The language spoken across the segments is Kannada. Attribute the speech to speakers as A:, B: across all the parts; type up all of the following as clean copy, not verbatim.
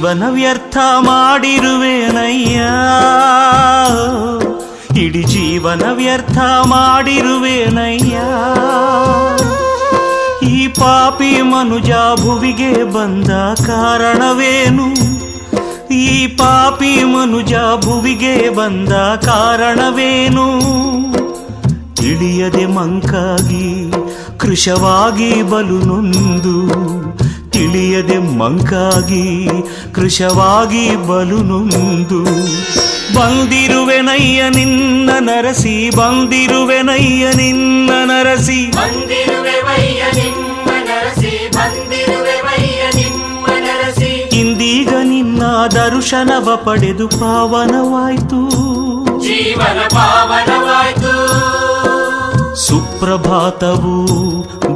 A: ಜೀವನ ವ್ಯರ್ಥ ಮಾಡಿರುವೆನಯ್ಯ, ಇಡೀ ಜೀವನ ವ್ಯರ್ಥ ಮಾಡಿರುವೆನಯ್ಯ. ಈ ಪಾಪಿ ಮನುಜ ಭುವಿಗೆ ಬಂದ ಕಾರಣವೇನು? ಈ ಪಾಪಿ ಮನುಜ ಭುವಿಗೆ ಬಂದ ಕಾರಣವೇನು? ತಿಳಿಯದೆ ಮಂಕಾಗಿ ಕೃಶವಾಗಿ ಬಲು ನೊಂದು, ತಿಳಿಯದೆ ಮಂಕಾಗಿ ಕೃಶವಾಗಿ ಬಲು ನೊಂದು, ಬಂದಿರುವೆನಯ್ಯ ನಿನ್ನ ನರಸಿ, ಬಂದಿರುವೆನಯ್ಯ ನಿನ್ನ ನರಸಿ,
B: ಬಂದಿರುವೆವಯ್ಯ ನಿಮ್ಮ ನರಸಿ, ಬಂದಿರುವೆವಯ್ಯ ನಿಮ್ಮ ನರಸಿ.
A: ಇಂದೀಗ ನಿನ್ನ ದರ್ಶನವ ಪಡೆದು ಪಾವನವಾಯ್ತು,
B: ಜೀವನ ಪಾವನವಾಯ್ತು.
A: ಸುಪ್ರಭಾತವು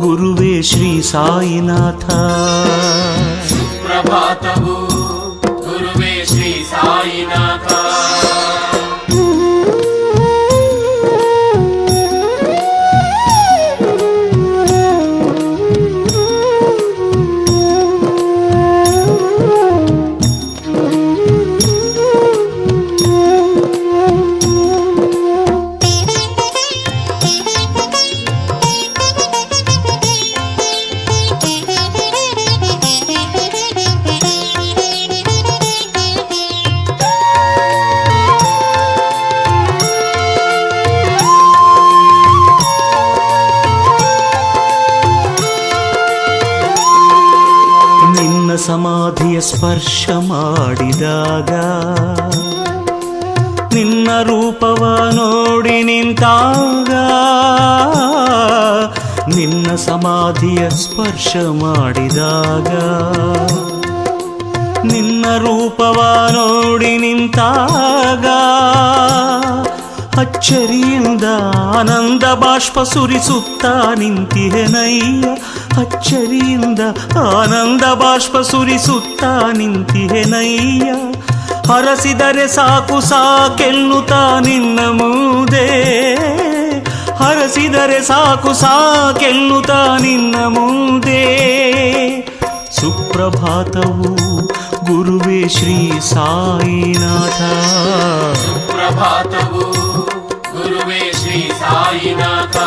A: ಗುರುವೇ ಶ್ರೀ ಸಾಯಿನಾಥ,
B: ಸುಪ್ರಭಾತವು ಗುರುವೇ ಶ್ರೀ ಸಾಯಿನಾಥ.
A: ಸಮಾಧಿಯ ಸ್ಪರ್ಶ ಮಾಡಿದಾಗ, ನಿನ್ನ ರೂಪವ ನೋಡಿ ನಿಂತಾಗ, ನಿನ್ನ ಸಮಾಧಿಯ ಸ್ಪರ್ಶ ಮಾಡಿದಾಗ, ನಿನ್ನ ರೂಪವ ನೋಡಿ ನಿಂತಾಗ, ಅಚ್ಚರಿಯಿಂದ ಆನಂದ ಬಾಷ್ಪ ಸುರಿಸುತ್ತಾ ನಿಂತಿಹೆನಯ್ಯ, ಅಚ್ಚರಿಯಿಂದ ಆನಂದ ಬಾಷ್ಪ ಸುರಿಸುತ್ತಾ ನಿಂತಿಹೆನಯ್ಯ. ಹರಸಿದರೆ ಸಾಕು ಸಾಕೆನ್ನುತ್ತಾ ನಿನ್ನ ಮುಂದೆ, ಹರಸಿದರೆ ಸಾಕು ಸಾಕೆನ್ನುತ್ತಾ ನಿನ್ನ ಮುಂದೆ. ಸುಪ್ರಭಾತವು ಗುರುವೇ ಶ್ರೀ ಸಾಯಿನಾಥ,
B: ಸುಪ್ರಭಾತವು ಗುರುವೇ ಶ್ರೀ ಸಾಯಿನಾಥ.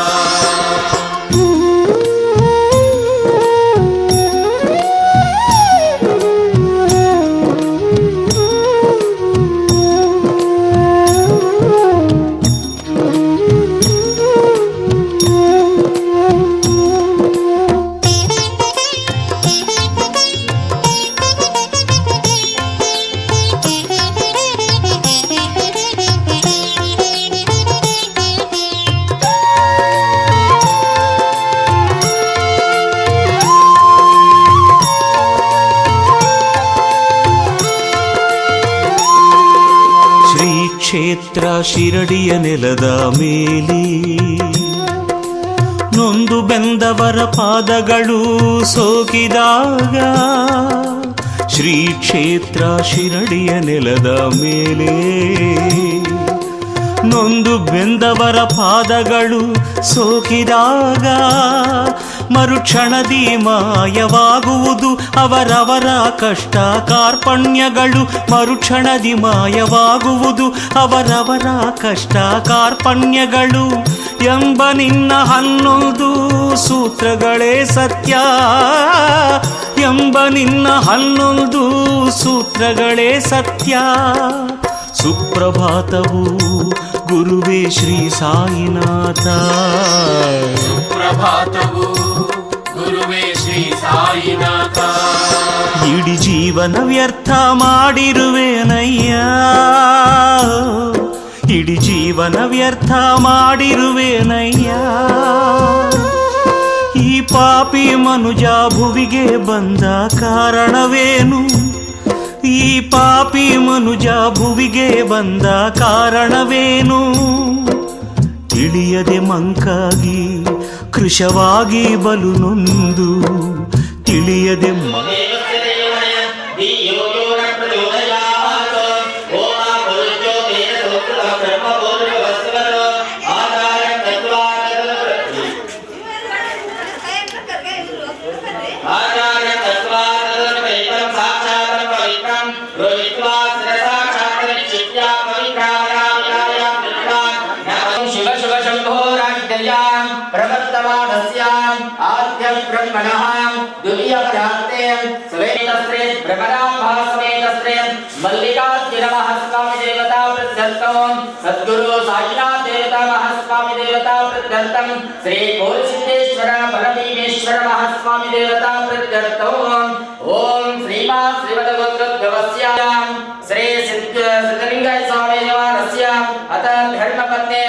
A: ಕ್ಷೇತ್ರ ಶಿರಡಿಯ ನೆಲದ ಮೇಲೆ ನೊಂದು ಬೆಂದವರ ಪಾದಗಳು ಸೋಕಿದಾಗ, ಶ್ರೀ ಕ್ಷೇತ್ರ ಶಿರಡಿಯ ನೆಲದ ಮೇಲೆ ನೊಂದು ಬೆಂದವರ ಪಾದಗಳು ಸೋಕಿದಾಗ, ಮರುಕ್ಷಣದಿ ಮಾಯವಾಗುವುದು ಅವರವರ ಕಷ್ಟ ಕಾರ್ಪಣ್ಯಗಳು, ಮರುಕ್ಷಣದಿ ಮಾಯವಾಗುವುದು ಅವರವರ ಕಷ್ಟ ಕಾರ್ಪಣ್ಯಗಳು. ಎಂಬ ನಿನ್ನ 11 ಸೂತ್ರಗಳೇ ಸತ್ಯ, ಎಂಬ ನಿನ್ನ 11 ಸೂತ್ರಗಳೇ ಸತ್ಯ. ಸುಪ್ರಭಾತವು ಗುರುವೇ ಶ್ರೀ ಸಾಯಿನಾಥ,
B: ಸುಪ್ರಭಾತವು ಗುರುವೇ ಶ್ರೀ ಸಾಯಿನಾಥ.
A: ಇಡೀ ಜೀವನ ವ್ಯರ್ಥ ಮಾಡಿರುವೆನಯ್ಯ, ಇಡೀ ಜೀವನ ವ್ಯರ್ಥ ಮಾಡಿರುವೆನಯ್ಯ. ಈ ಪಾಪಿ ಮನುಜ ಭುವಿಗೆ ಬಂದ ಕಾರಣವೇನು? ಈ ಪಾಪಿ ಮನುಜ ಭುವಿಗೆ ಬಂದ ಕಾರಣವೇನು? ತಿಳಿಯದೆ ಮಂಕಾಗಿ ಕೃಶವಾಗಿ ಬಲು ನೊಂದು, ತಿಳಿಯದೆ
C: विद्यायां प्रवर्तमानस्यां आद्य ब्रह्मणः द्वितीय पदार्थे स्वेतस्त्रे ब्रह्मणाभासमेतस्त्रे मल्लिकार्जुन महास्वामी देवता प्रत्यर्थं सद्गुरु साईनाथ देवता महास्वामी देवता प्रत्यर्थं श्री कोलसिद्धेश्वर बलभीमेश्वर महास्वामी देवता प्रत्यर्थं ओम श्रीमान श्रीमद्भगवद्गीतायां श्री सिद्धलिंगाय स्वामी देवास्य अत धर्मपत्ने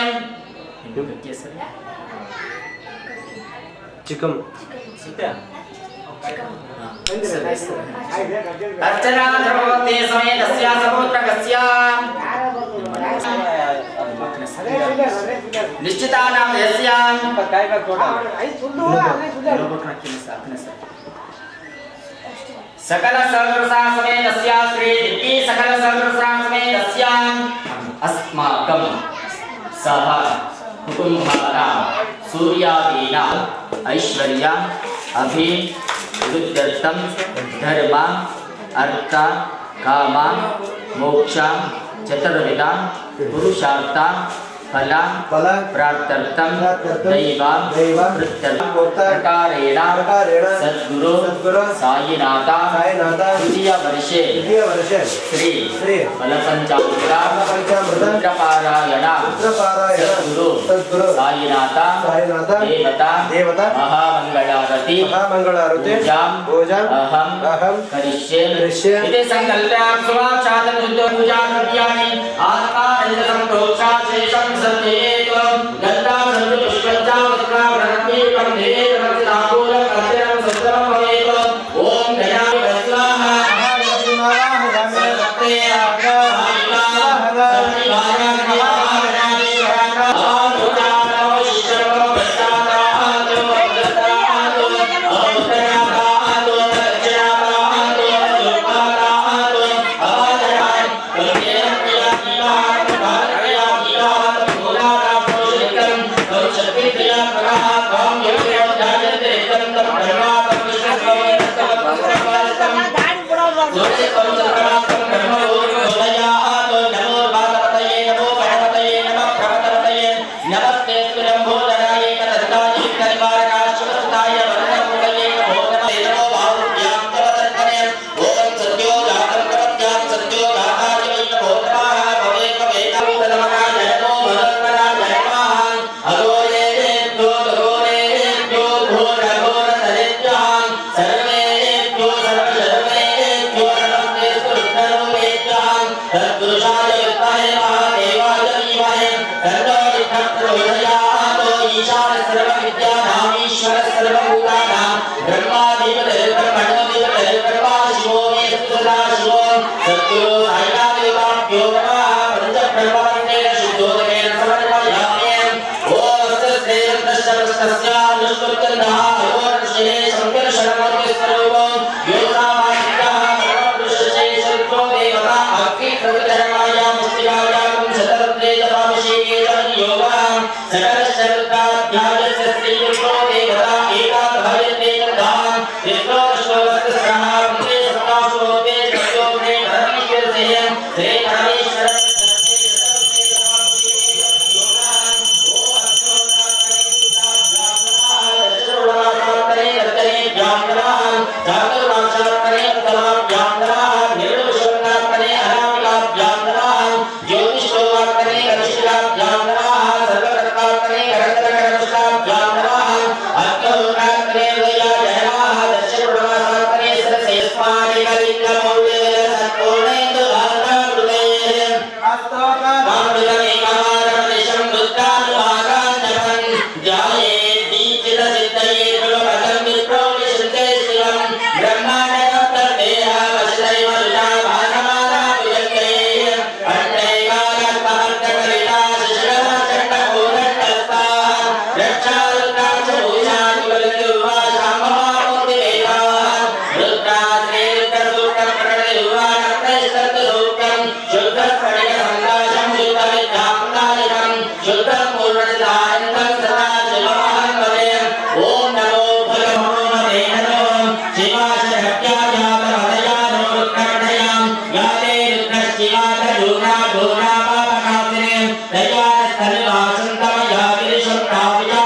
D: चिकम
C: अर्चना धर्मवते समेतस्य समुद्रकस्य निश्चितानां यस्यां सकल सर्वसा समेतस्य श्री दिव्य सकल सर्वसा समेतस्य अस्माकं सह कुटुंबानां सूर्यादीनां ऐश्वर्य अभिवृद्ध्यर्थं धर्म अर्थ काम मोक्ष चतुर्विधा पुरुषार्थ फल प्रार्थर्थं दैव प्रकारेण सद्गुरु साईनाथ द्वितीय वर्षे श्री बलपंचामृत रुद्रपारायण सद्गुरु साईनाथ देवता महामंगलारती पूजाम् अहं करिष्ये इति संकल्प्य सुवाचातं पूजा कर्तव्यानि आत्मानन्दसंप्रोक्षा शेषं सत्येतो गन्धा सन्तु पुष्पञ्चा वस्त्रा प्रणम्येकं देवेन ताम्बूलं अर्चनं सत्रं भवेत् ॐ गणाय स्वाहा
E: Daya Sarva Santama Yagiri Shantaviya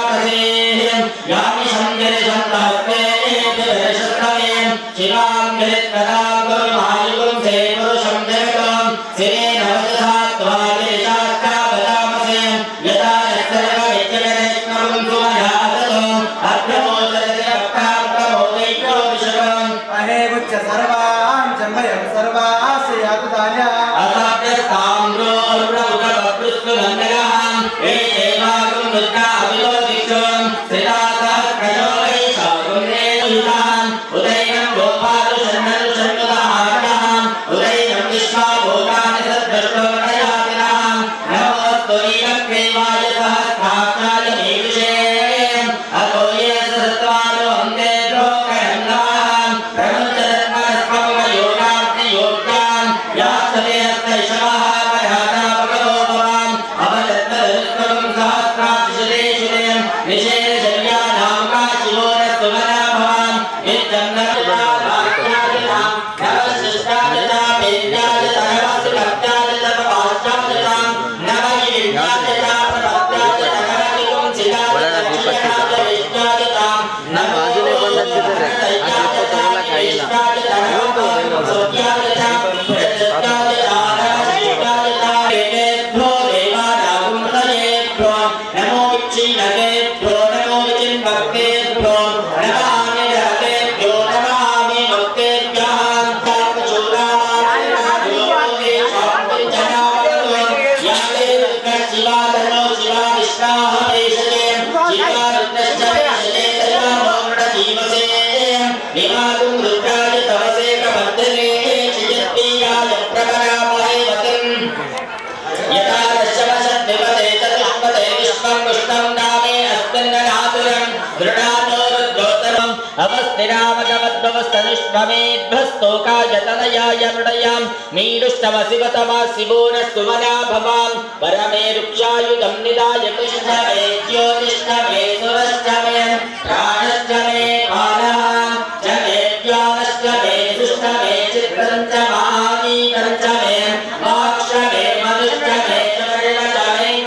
C: अवस्थिरामगमद्भवस्तनुष्वमेध्वस्तोकायतनयाय मृडयां मीरुष्टमसिवतमासिवोनस्तुमना भवान् परमे रुक्षायुधं निदाय कृष्णमे ज्योतिष्ठमे सुरश्चमे प्राणश्चमे पालः च मे ज्ञानश्चमे सुष्ठमे चित्रं च महानीतं च मे वाक्ष्यमे मनुष्यमे चमे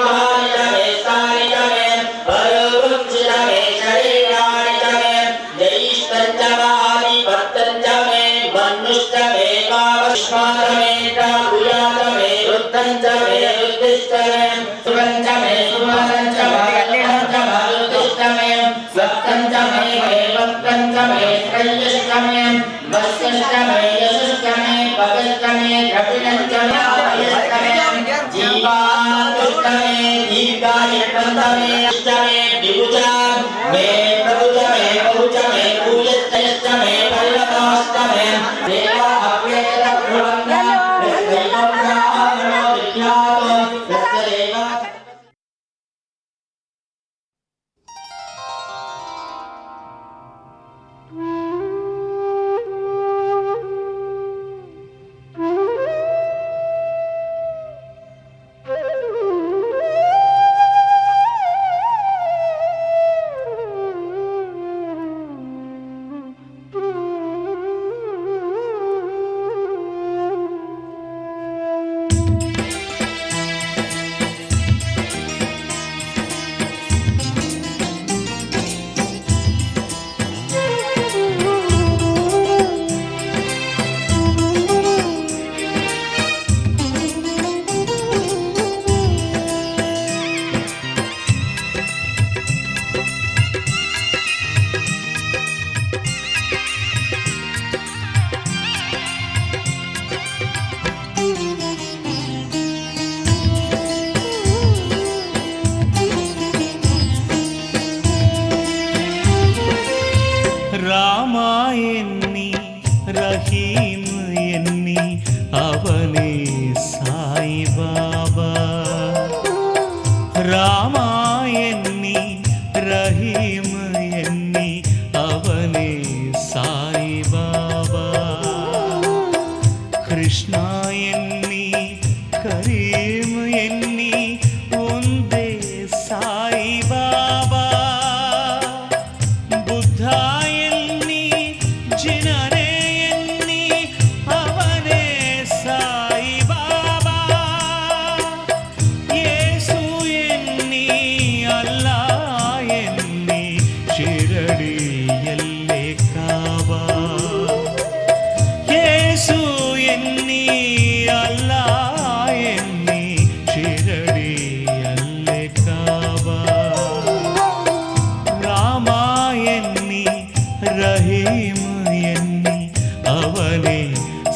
C: महानिचमे स्थानि च मे परोक्षितमे शरीराणि च मे जैष्ठं च महानिपत्तं च मे मनुष्य मे पावश्वामे च भूयात मे रुद्धं च मे रुद्धिश्च मे सुरं च मे सुमनं च मे कल्याणं च मे रुद्धिश्च मे सत्यं च मे भक्तं च मे श्रेयश्च मे वस्यश्च मे यशश्च मे भगश्च मे द्रविणं च मे अभयश्च मे जीवान्तुष्ट मे दीर्घायुष्टं च मे अष्ट मे विभुजा मे प्रभुज मे बहुज मे पूयश्च मे परिणताश्च मे देवा अप्येत भ्रुवन्त दैवं ब्राह्मणो विख्यातो तस्य देवा
A: రామాయన్ని రహీం ఎన్ని అవనే సాయిబాబా రామాయన్ని రహీం ఎన్ని అవనే సాయిబాబా కృష్ణాయన్ని కరీం ఎన్ని ಒಂದೇ సాయిబాబా బుద్ధాయన్ని జిననే ఎన్ని అవనే సాయిబాబా యేసు ఎన్ని అల్లా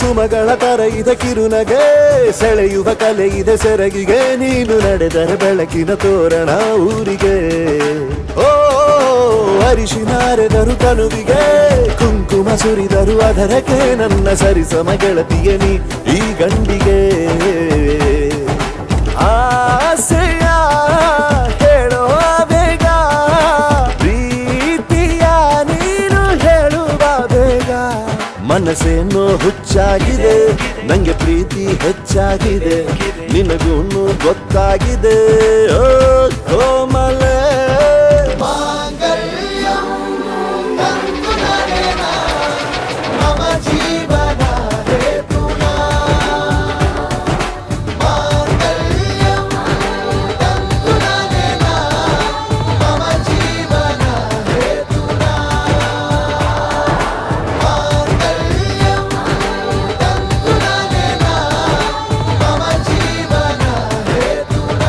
F: ಸುಮಗಳ ತರ ಇದೆ ಕಿರುನಗೆ, ಸೆಳೆಯುವ ಕಲೆ ಇದೆ ಸೆರಗಿಗೆ, ನೀನು ನಡೆದರೆ ಬೆಳಕಿನ ತೋರಣ ಊರಿಗೆ. ಓ ಅರಿಶಿನಾರೆದರು ತನುವಿಗೆ, ಕುಂಕುಮ ಸುರಿದರು ಅದರಕ್ಕೆ, ನನ್ನ ಸರಿಸಮ ಗೆಳತಿಯ ನೀ ಈ ಗಂಡಿಗೆ. ಆಸೆಯ ಹೇಳೋ ಬೇಗ, ಪ್ರೀತಿಯ ನೀನು ಹೇಳುವ ಬೇಗ. ಮನಸ್ಸೇನೋ ಹುಚ್ಚಾಗಿದೆ, ನಂಗೆ ಪ್ರೀತಿ ಹೆಚ್ಚಾಗಿದೆ, ನಿನಗೂನು ಗೊತ್ತಾಗಿದೆ. ಓ ಕೋಮಲೆ ಜೀವನ ಹೇತುನ ಮಾಂಗಲ್ಯಂ ತಂತುನನೇನ ಮಮ ಜೀವನ ಹೇತುನ ಮಾಂಗಲ್ಯಂ ತಂತುನನೇನ ಮಮ ಜೀವನ ಹೇತುನ.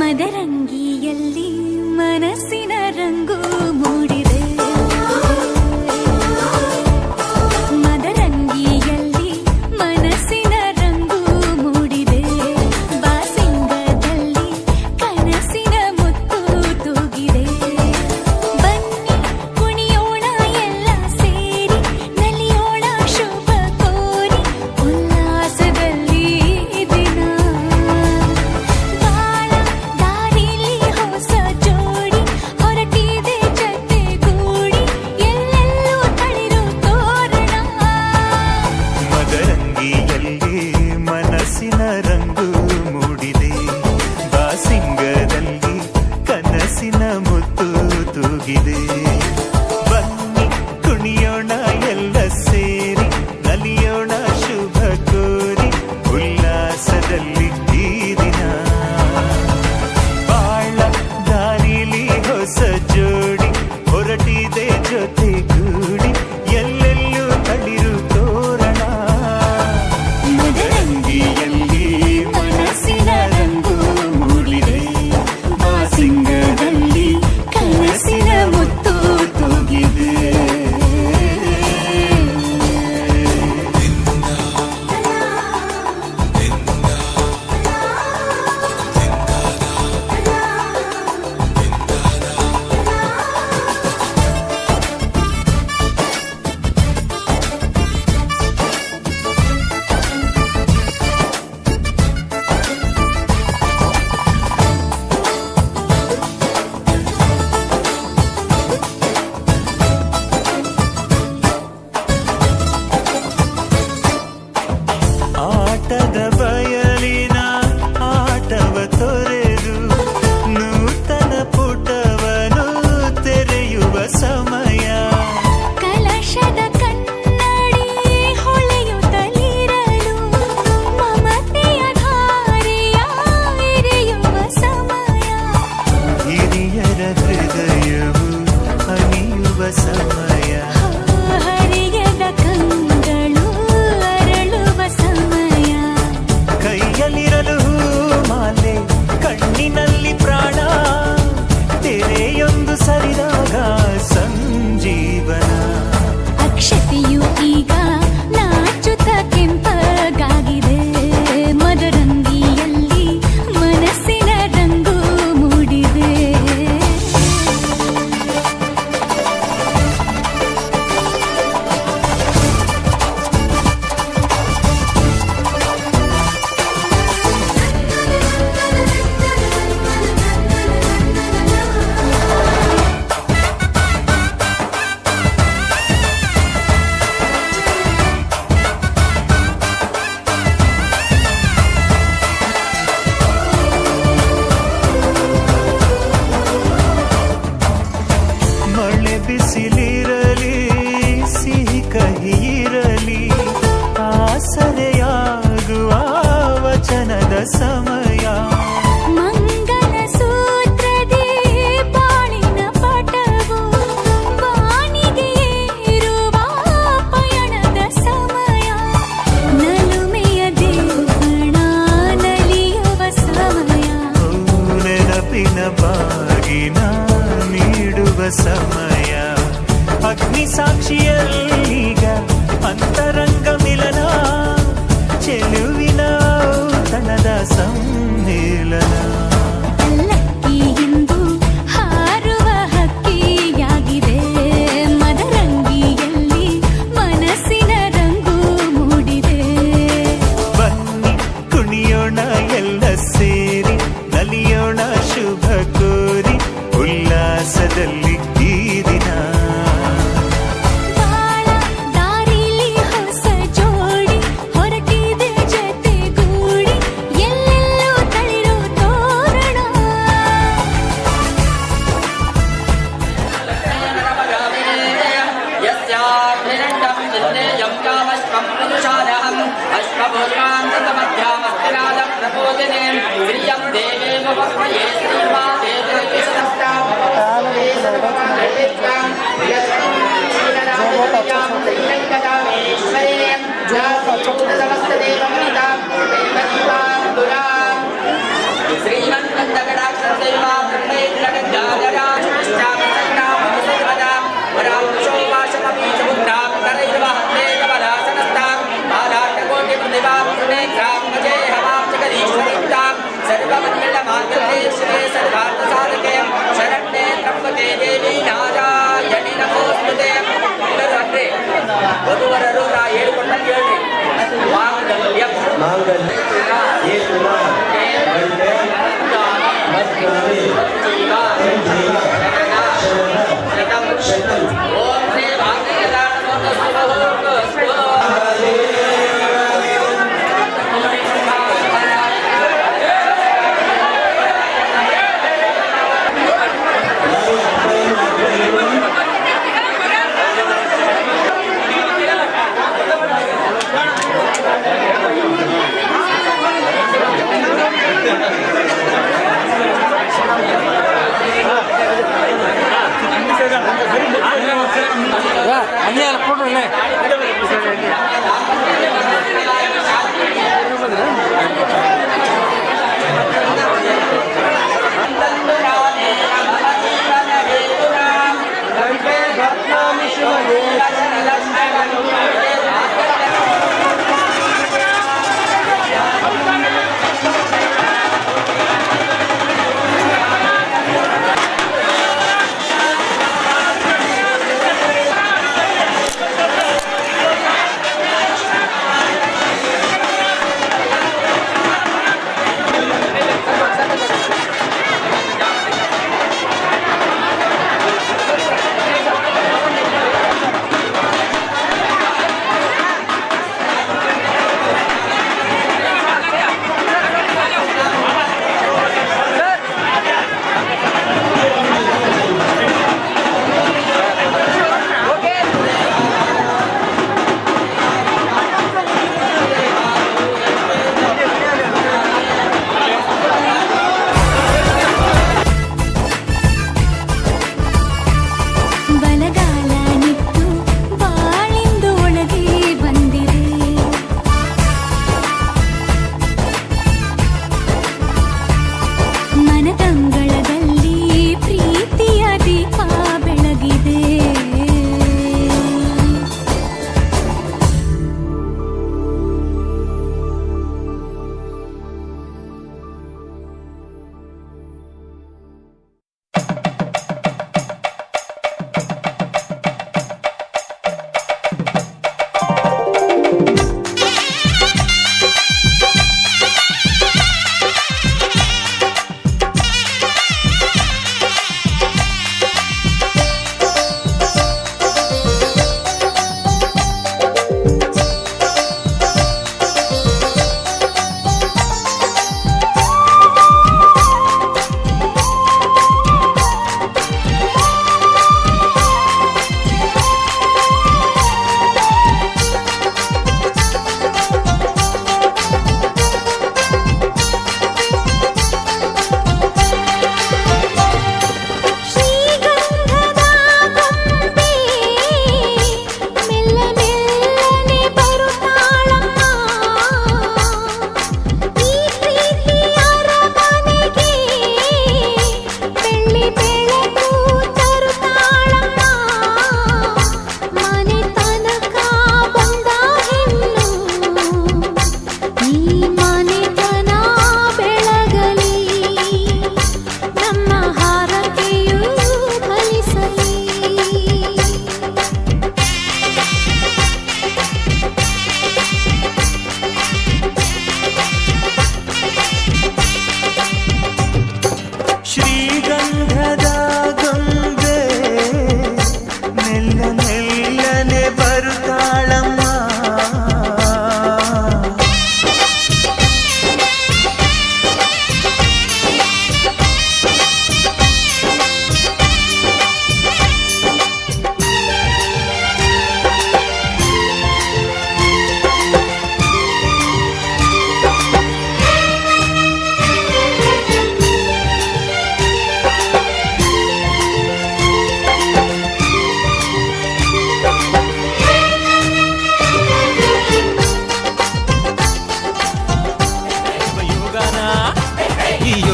E: ಮದರಂಗಿಯಲ್ಲಿ ಮನಸ್ಸಿನ ರಂಗು ಮೂಡಿದೆ, ಮದರಂಗಿಯಲ್ಲಿ ಮನಸ್ಸಿನ ರಂಗು ಮೂಡಿದೆ, ಬಾಸಿಂಗದಲ್ಲಿ ಕನಸಿನ ಮುತ್ತು ತೂಗಿದೆ. ಬನ್ನಿ ಕುಣಿಯೋಣ ಎಲ್ಲ ಸೇರಿ, ನಲಿಯೋಣ ಶುಭ ಕೋರಿ, ಉಲ್ಲಾಸದಲ್ಲಿ ದಿನ. ಬಾಳ ದಾರಿಲಿ ಹೊಸ ಜೋಡಿ ಹೊರಟಿದೆ ಜೊತೆಗೂಡಿ, ಎಲ್ಲೆಲ್ಲೂ ತಳಿರು ತೋರಣ.
A: ಮದರಂಗಿಯಲ್ಲಿ ಮನಸ್ಸಿನ ರಂಗು ಮೂಡಿದೆ, ಬಾಸಿಂಗದಲ್ಲಿ ಕನಸಿನ ಮುತ್ತು ತೂಗಿದೆ. ಬನ್ನಿ ಕುಣಿಯೋಣ ಎಲ್ಲ ಸೇರಿ, ನಲಿಯೋಣ ಶುಭ ಕೋರಿ, ಉಲ್ಲಾಸದಲ್ಲಿ ಈ ದಿನ. ಬಾಳ ದಾರಿಲಿ ಹೊಸ ಜೋಡಿ ಹೊರಟಿದೆ ಜೊತೆಗೂಡಿ, ಎಲ್ಲೆಲ್ಲೂ ತಳಿರು ತೋರಣ. ಮದರಂಗಿಯಲ್ಲಿ ಮನಸ್ಸಿನ ರಂಗು ಮೂಡಿದೆ, ಬಾಸಿಂಗದಲ್ಲಿ ಕನಸಿನ ಮುತ್ತು ತೂಗಿದೆ. ಸಮಯ
E: ಮಂಗಲ ಸೂತ್ರದಿ ಬಾಳಿನ ಪಟವು ಬಾನಿಗೆ ಏರುವ ಪಯಣದ ಸಮಯ ನಲುಮೆಯ ದೇವಣ ನಲಿಯುವ ಸಮಯ
A: ನೆನಪಿನ ಬಾಗಿನ ನೀಡುವ ಸಮಯ ಅಗ್ನಿ ಸಾಕ್ಷಿಯಲ್ಲೀಗ ಅಂತರಂಗ ಮಿಲನ ಚೆಲುವಿನ ತನದ ಸಮ್ಮಿಲನ
E: ಲಕ್ಕಿಯೆಂದು ಹಾರುವ ಹಕ್ಕಿಯಾಗಿದೆ ಮದರಂಗಿಯಲ್ಲಿ ಮನಸ್ಸಿನ ರಂಗು ಮೂಡಿದೆ
A: ಬನ್ನಿ ಕುಣಿಯೋಣ ಎಲ್ಲ ಸೇರಿ ನಲಿಯೋಣ ಶುಭ ಕೋರಿ ಉಲ್ಲಾಸದಲ್ಲಿ ಈ ದಿನ
E: ಬಾಳ ದಾರಿಲಿ ಹೊಸ ಜೋಡಿ ಹೊರಟಿದೆ ಜತೆಗೂಡಿ ಎಲ್ಲೆಲ್ಲೂ ತಳಿರು ತೋರಣ
C: ವಧುವರರು ನಾ ಹೇಳಿಕೊಂಡ ಕೇಳಿ ಮಾಂಗಲ್ಯ ಓಂ ಶ್ರೀ
G: ಅಲ್ಲೇ ಕೊಡ್ರಲ್ಲೇ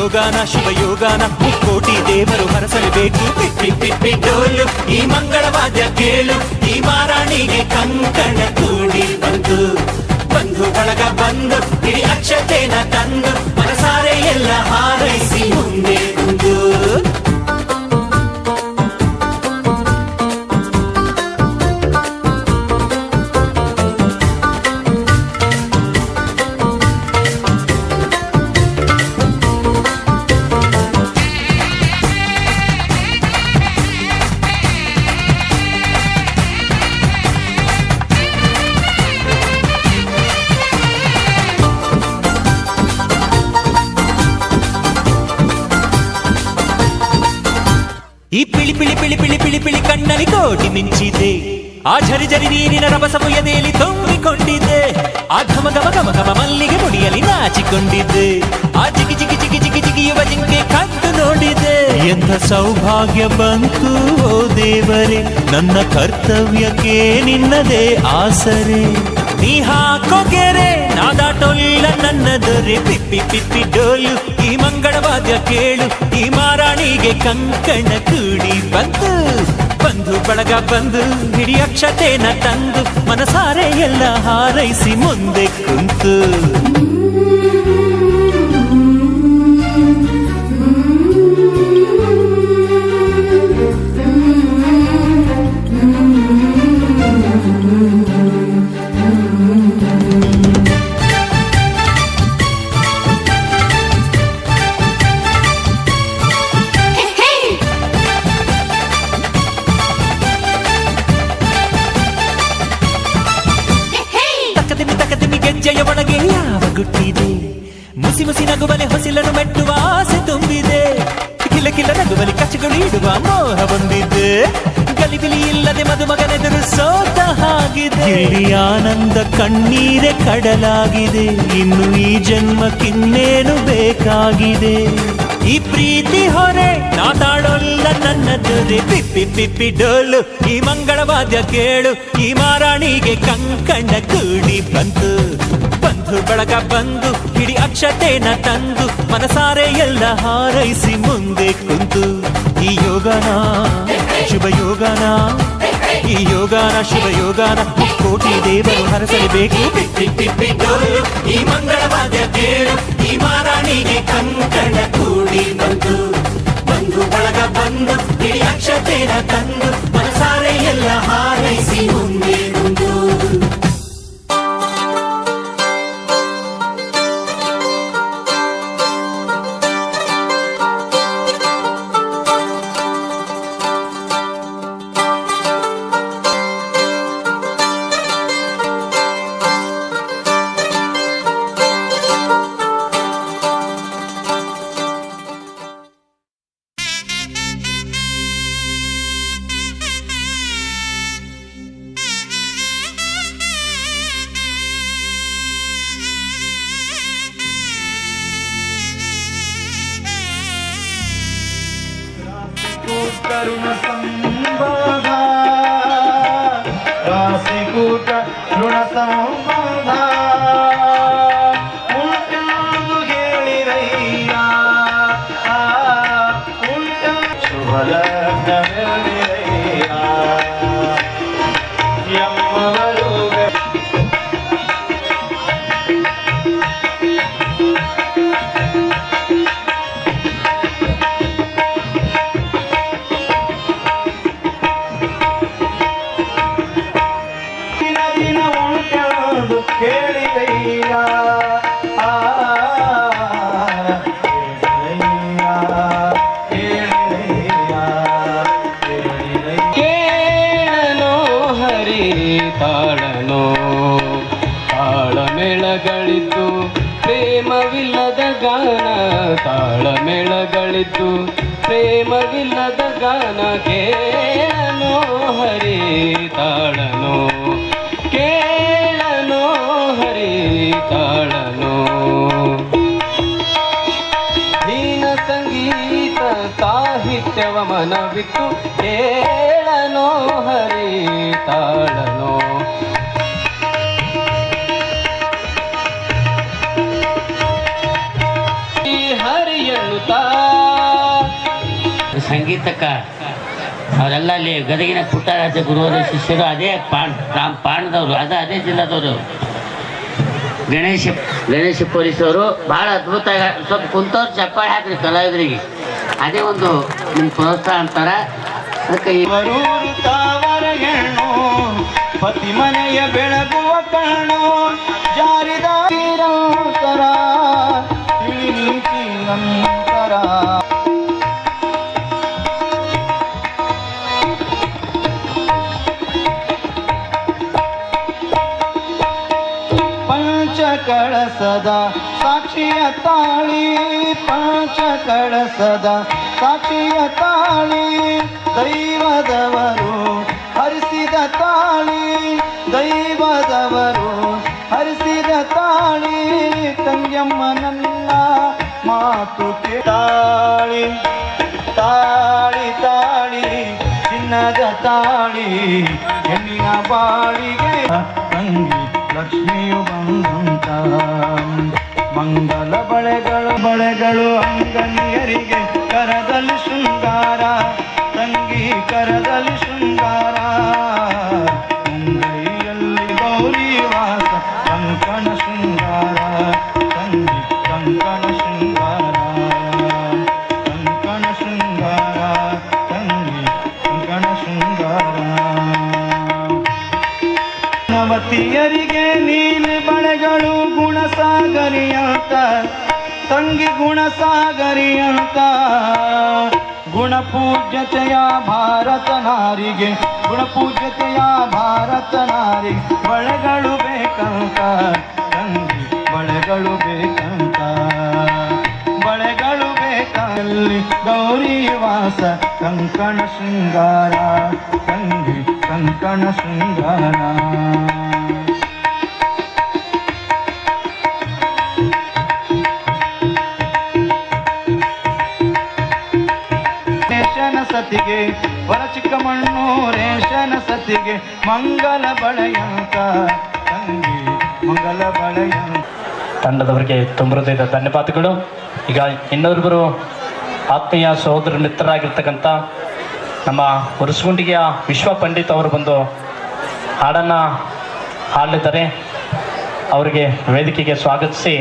A: ಯೋಗಾನ ಶಿವ ಯೋಗಾನ ಮುಕ್ಕೋಟಿ ದೇವರು ಹರಸಲೇಬೇಕು. ಪಿಪ್ಪಿ ಪಿಪ್ಪಿ ಡೋಲು ಈ ಮಂಗಳವಾದ್ಯ ಕೇಳು, ಈ ಮಾರಾಣಿಗೆ ಕಂಕಣ ಕೂಡಿ ಬಂತು. ಬಂಧು ಬಳಗ ಬಂದು ಇಡೀ ಅಕ್ಷತೆನ ತಂದು ಮನಸಾರೆ ಎಲ್ಲ ಹಾರೈಸಿ ಮುಂದೆ ಬಂದು. ಈ ಪಿಳಿ ಪಿಳಿ ಪಿಳಿ ಪಿಳಿ ಪಿಳಿ ಪಿಳಿ ಕಣ್ಣಲ್ಲಿ ಕೋಟಿ ಮಿಂಚಿದೆ, ಆ ಝರಿ ಝರಿ ನೀರಿನ ರಭಸವು ಎದೆಯಲ್ಲಿ ತುಂಬಿಕೊಂಡಿದೆ, ಆ ಘಮ ಘಮ ಘಮ ಘಮ ಮಲ್ಲಿಗೆ ಮುಡಿಯಲ್ಲಿ ನಾಚಿಕೊಂಡಿದ್ದೆ, ಆ ಜಿಗಿ ಜಿಗಿ ಜಿಗಿ ಜಿಗಿ ಜಿಗಿಯುವ ಜಿಂಕೆ ಕದ್ದು ನೋಡಿದೆ. ಎಂಥ ಸೌಭಾಗ್ಯ ಬಂತು ಓ ದೇವರೇ, ನನ್ನ ಕರ್ತವ್ಯಕ್ಕೆ ನಿನ್ನದೇ ಆಸರೆ. ನೀ ಹಾಕೋ ಗೆರೆ ನಾದಾಟೊಲ್ಲ ನನ್ನ ದೊರೆ. ಪಿಪ್ಪಿ ಪಿಪ್ಪಿ ಡೋಲು ಈ ಮಂಗಳವಾದ್ಯ ಕೇಳು, ಈ ಮಾರಾಣಿಗೆ ಕಂಕಣ ಕೂಡಿ ಬಂತು. ಬಂಧು ಬಳಗ ಬಂದು ಹಿಡಿ ಅಕ್ಷತೆನ ತಂದು ಮನಸಾರೆ ಎಲ್ಲ ಹಾರೈಸಿ ಮುಂದೆ ಕುಂತು. ಗೆಜ್ಜೆಯ ಒಳಗೆ ಯಾವ ಗುಟ್ಟಿದೆ, ಮುಸಿ ಮುಸಿ ನಗುವಲೆ ಹೊಸಿಲನ್ನು ಮೆಟ್ಟುವ ಆಸೆ ತುಂಬಿದೆ, ಕಿಲ ಕಿಲ ನಗುವಲಿ ಕಚ್ಚುಗಳು ಇಡುವ ಮೋಹ ಬಂದಿದೆ, ಗಲಿಬಿಲಿ ಇಲ್ಲದೆ ಮದುಮಗನೆದುರು ಸೋತ ಹಾಗಿದೆ. ಇಲ್ಲಿ ಆನಂದ ಕಣ್ಣೀರೆ ಕಡಲಾಗಿದೆ, ಇನ್ನು ಈ ಜನ್ಮಕ್ಕಿನ್ನೇನು ಬೇಕಾಗಿದೆ. ಈ ಪ್ರೀತಿ ಹೊರೆ ನಾತಾಡೋಲ್ಲ ನನ್ನ ದೊರೆ. ಪಿಪ್ಪಿ ಪಿಪ್ಪಿ ಡೋಲು ಈ ಮಂಗಳವಾದ್ಯ ಕೇಳು, ಈ ಮಾರಾಣಿಗೆ ಕಂಕಣ ಕೂಡಿ ಬಂತು. ಬಂಧು ಬಳಗ ಬಂದು ಹಿಡಿ ಅಕ್ಷತೆನ ತಂದು ಮನಸಾರೆ ಎಲ್ಲ ಹಾರೈಸಿ ಮುಂದೆ ಕುಂತು. ಈ ಯೋಗನ ಶುಭ ಯೋಗನ, ಈ ಯೋಗಾನ ಶಿವ ಯೋಗಾನ ಕೋಟಿ ದೇವರು ಹರಸಲೇಬೇಕು. ಪಿಪ್ಪಿ ಪಿಪ್ಪಿ ಡೋಲು ಈ ಮಂಗಳವಾದ್ಯ ಕೇಳು, ಈ ಮಾರಾಣಿಗೆ ಕಂಕಣ ಕೂಡಿ ಬಂತು. ಬಂಧು ಬಳಗ ಬಂದು ಇಡೀ ಅಕ್ಷತೆನ ತಂದು ಮನಸಾರೆ ಎಲ್ಲ ಹಾರೈಸಿ ಮುಂದೆ ಬಂದು.
G: ಕರುಣ ಸಂಬಂಧ ರಾಶಿಕೂಟ ಋಣ ಸಂಬಂಧ ಉಂಟೆಂದು ಹೇಳಿರಯ್ಯ ಶುಭ ಲಗ್ನವಿರಯ್ಯ ಎಮ್ಮವರು
H: ತಾಳನೋ ತಾಳಮೇಳಗಳಿದ್ದು ಪ್ರೇಮವಿಲ್ಲದ ಗಾನ, ತಾಳಮೇಳಗಳಿದ್ದು ಪ್ರೇಮವಿಲ್ಲದ ಗಾನ. ಕೇಳನೋ ಹರಿ ತಾಳನೋ, ಕೇಳನೋ ಹರಿ ತಾಳನೋ. ಹೀನ ಸಂಗೀತ ಸಾಹಿತ್ಯವ ಮನವಿಟ್ಟು ಕೇಳನೋ ಹರಿ ತಾಳನೋ. ಈ ಹರಿಯನ್ನು
I: ಸಂಗೀತಕ್ಕ ಅವರೆಲ್ಲ ಅಲ್ಲಿ ಗದಗಿನ ಪುಟ್ಟರಾಜ ಗುರುವರ ಶಿಷ್ಯರು, ಅದೇ ಪಾಂಡದವರು, ಅದೇ ಜಿಲ್ಲಾದವರು. ಗಣೇಶ ಪೊಲೀಸವರು ಭಾಳ ಅದ್ಭುತ. ಸ್ವಲ್ಪ ಕುಂತವ್ರು ಚಪ್ಪಾಳೆ ಹಾಕ್ರಿ ಕಲಾವಿದರಿಗೆ, ಅದೇ ಒಂದು ನಿಮ್ಮ ಪ್ರೋತ್ಸಾಹ ಅಂತಾರ. ಅದಕ್ಕೆ
G: ಬರೂರು ತಾವರ ಹೆಣ್ಣು ಪತಿ ಮನೆಯ ಬೆಳಗುವ ಕಣ್ಣು ಜಾರಿದ ನಿರಂತರ ತಿಳಿ ನೀತಿ ನಂತರ ಪಂಚ ಕಳಸದ ಸಾಕ್ಷಿಯ ತಾಳಿ, ಪಂಚ ಕಳಸದ ಸಾಕ್ಷಿಯ ತಾಳಿ, ದೈವದವರು ಹರಿಸಿದ ತಾಳಿ, ದೈವದವರು ಹರಿಸಿದ ತಾಳಿ, ತಂಗ್ಯಮ್ಮ ನನ್ನ ಮಾತು ಕೇಳಿ, ತಾಳಿ ತಾಳಿ ಚಿನ್ನದ ತಾಳಿ, ಹೆಣ್ಣಿನ ಬಾಳಿಗೆ ತಂಗಿ ಲಕ್ಷ್ಮಿಯು ಬಂದಂತ, ಮಂಗಲ ಬಳೆಗಳು ಅಂಗನಿಯರಿಗೆ ಕರದಲ್ಲಿ ಶೃಂಗಾರ, ತಂಗಿ ಕರದಲ್ಲಿ ಶೃಂಗಾರ, ಮುಂಗೈಯಲ್ಲಿ ಗೌರಿ ವಾಸ ಕಂಕಣ ಶೃಂಗಾರ, ತಂಗಿ ಕಂಕಣ ಶೃಂಗಾರ, ಕಂಕಣ ಶೃಂಗಾರ, ತಂಗಿ ಕಂಕಣ ಶೃಂಗಾರ. ನವತಿಯರಿಗೆ ನೀಲಿ ಬಳೆಗಳು ಗುಣಸಾಗರಿಯಂತ, ತಂಗಿ ಗುಣಸಾಗರಿಯಂತ, ಗುಣಪೂಜ್ಯತೆಯ ಭಾರತ ನಾರಿಗೆ, ಗುಣಪೂಜ್ಯತೆಯ ಭಾರತ ನಾರಿಗೆ ಬಳೆಗಳು ಬೇಕಂತ, ತಂಗಿ ಬಳೆಗಳು ಬೇಕಂತ, ಬಳೆಗಳು ಬೇಕಲ್ಲಿ ಗೌರಿ ವಾಸ ಕಂಕಣ ಶೃಂಗಾರ, ತಂಗಿ ಕಂಕಣ ಶೃಂಗಾರ. ರೇಷನ ಸತಿಗೆ ವರ ಚಿಕ್ಕಮಣ್ಣು, ರೇಷನ ಸತಿಗೆ ಮಂಗಲ ಬಳೆಯಂತ, ತಂಗಿ ಮಂಗಲ ಬಳೆಯಂತ.
J: ತಂಡದವರಿಗೆ ತುಂಬ ಹೃದಯದ ಧನ್ಯವಾದಗಳು. ಈಗ ಇನ್ನೊಬ್ಬರು ಆತ್ಮೀಯ ಸಹೋದರ ಮಿತ್ರರಾಗಿರ್ತಕ್ಕಂಥ ನಮ್ಮ ಉರುಸುಗುಂಡಿಗೆಯ ವಿಶ್ವ ಪಂಡಿತ್ ಅವರು ಬಂದು ಹಾಡನ್ನು ಹಾಡಲಿದ್ದಾರೆ. ಅವರಿಗೆ ವೇದಿಕೆಗೆ ಸ್ವಾಗತಿಸಿ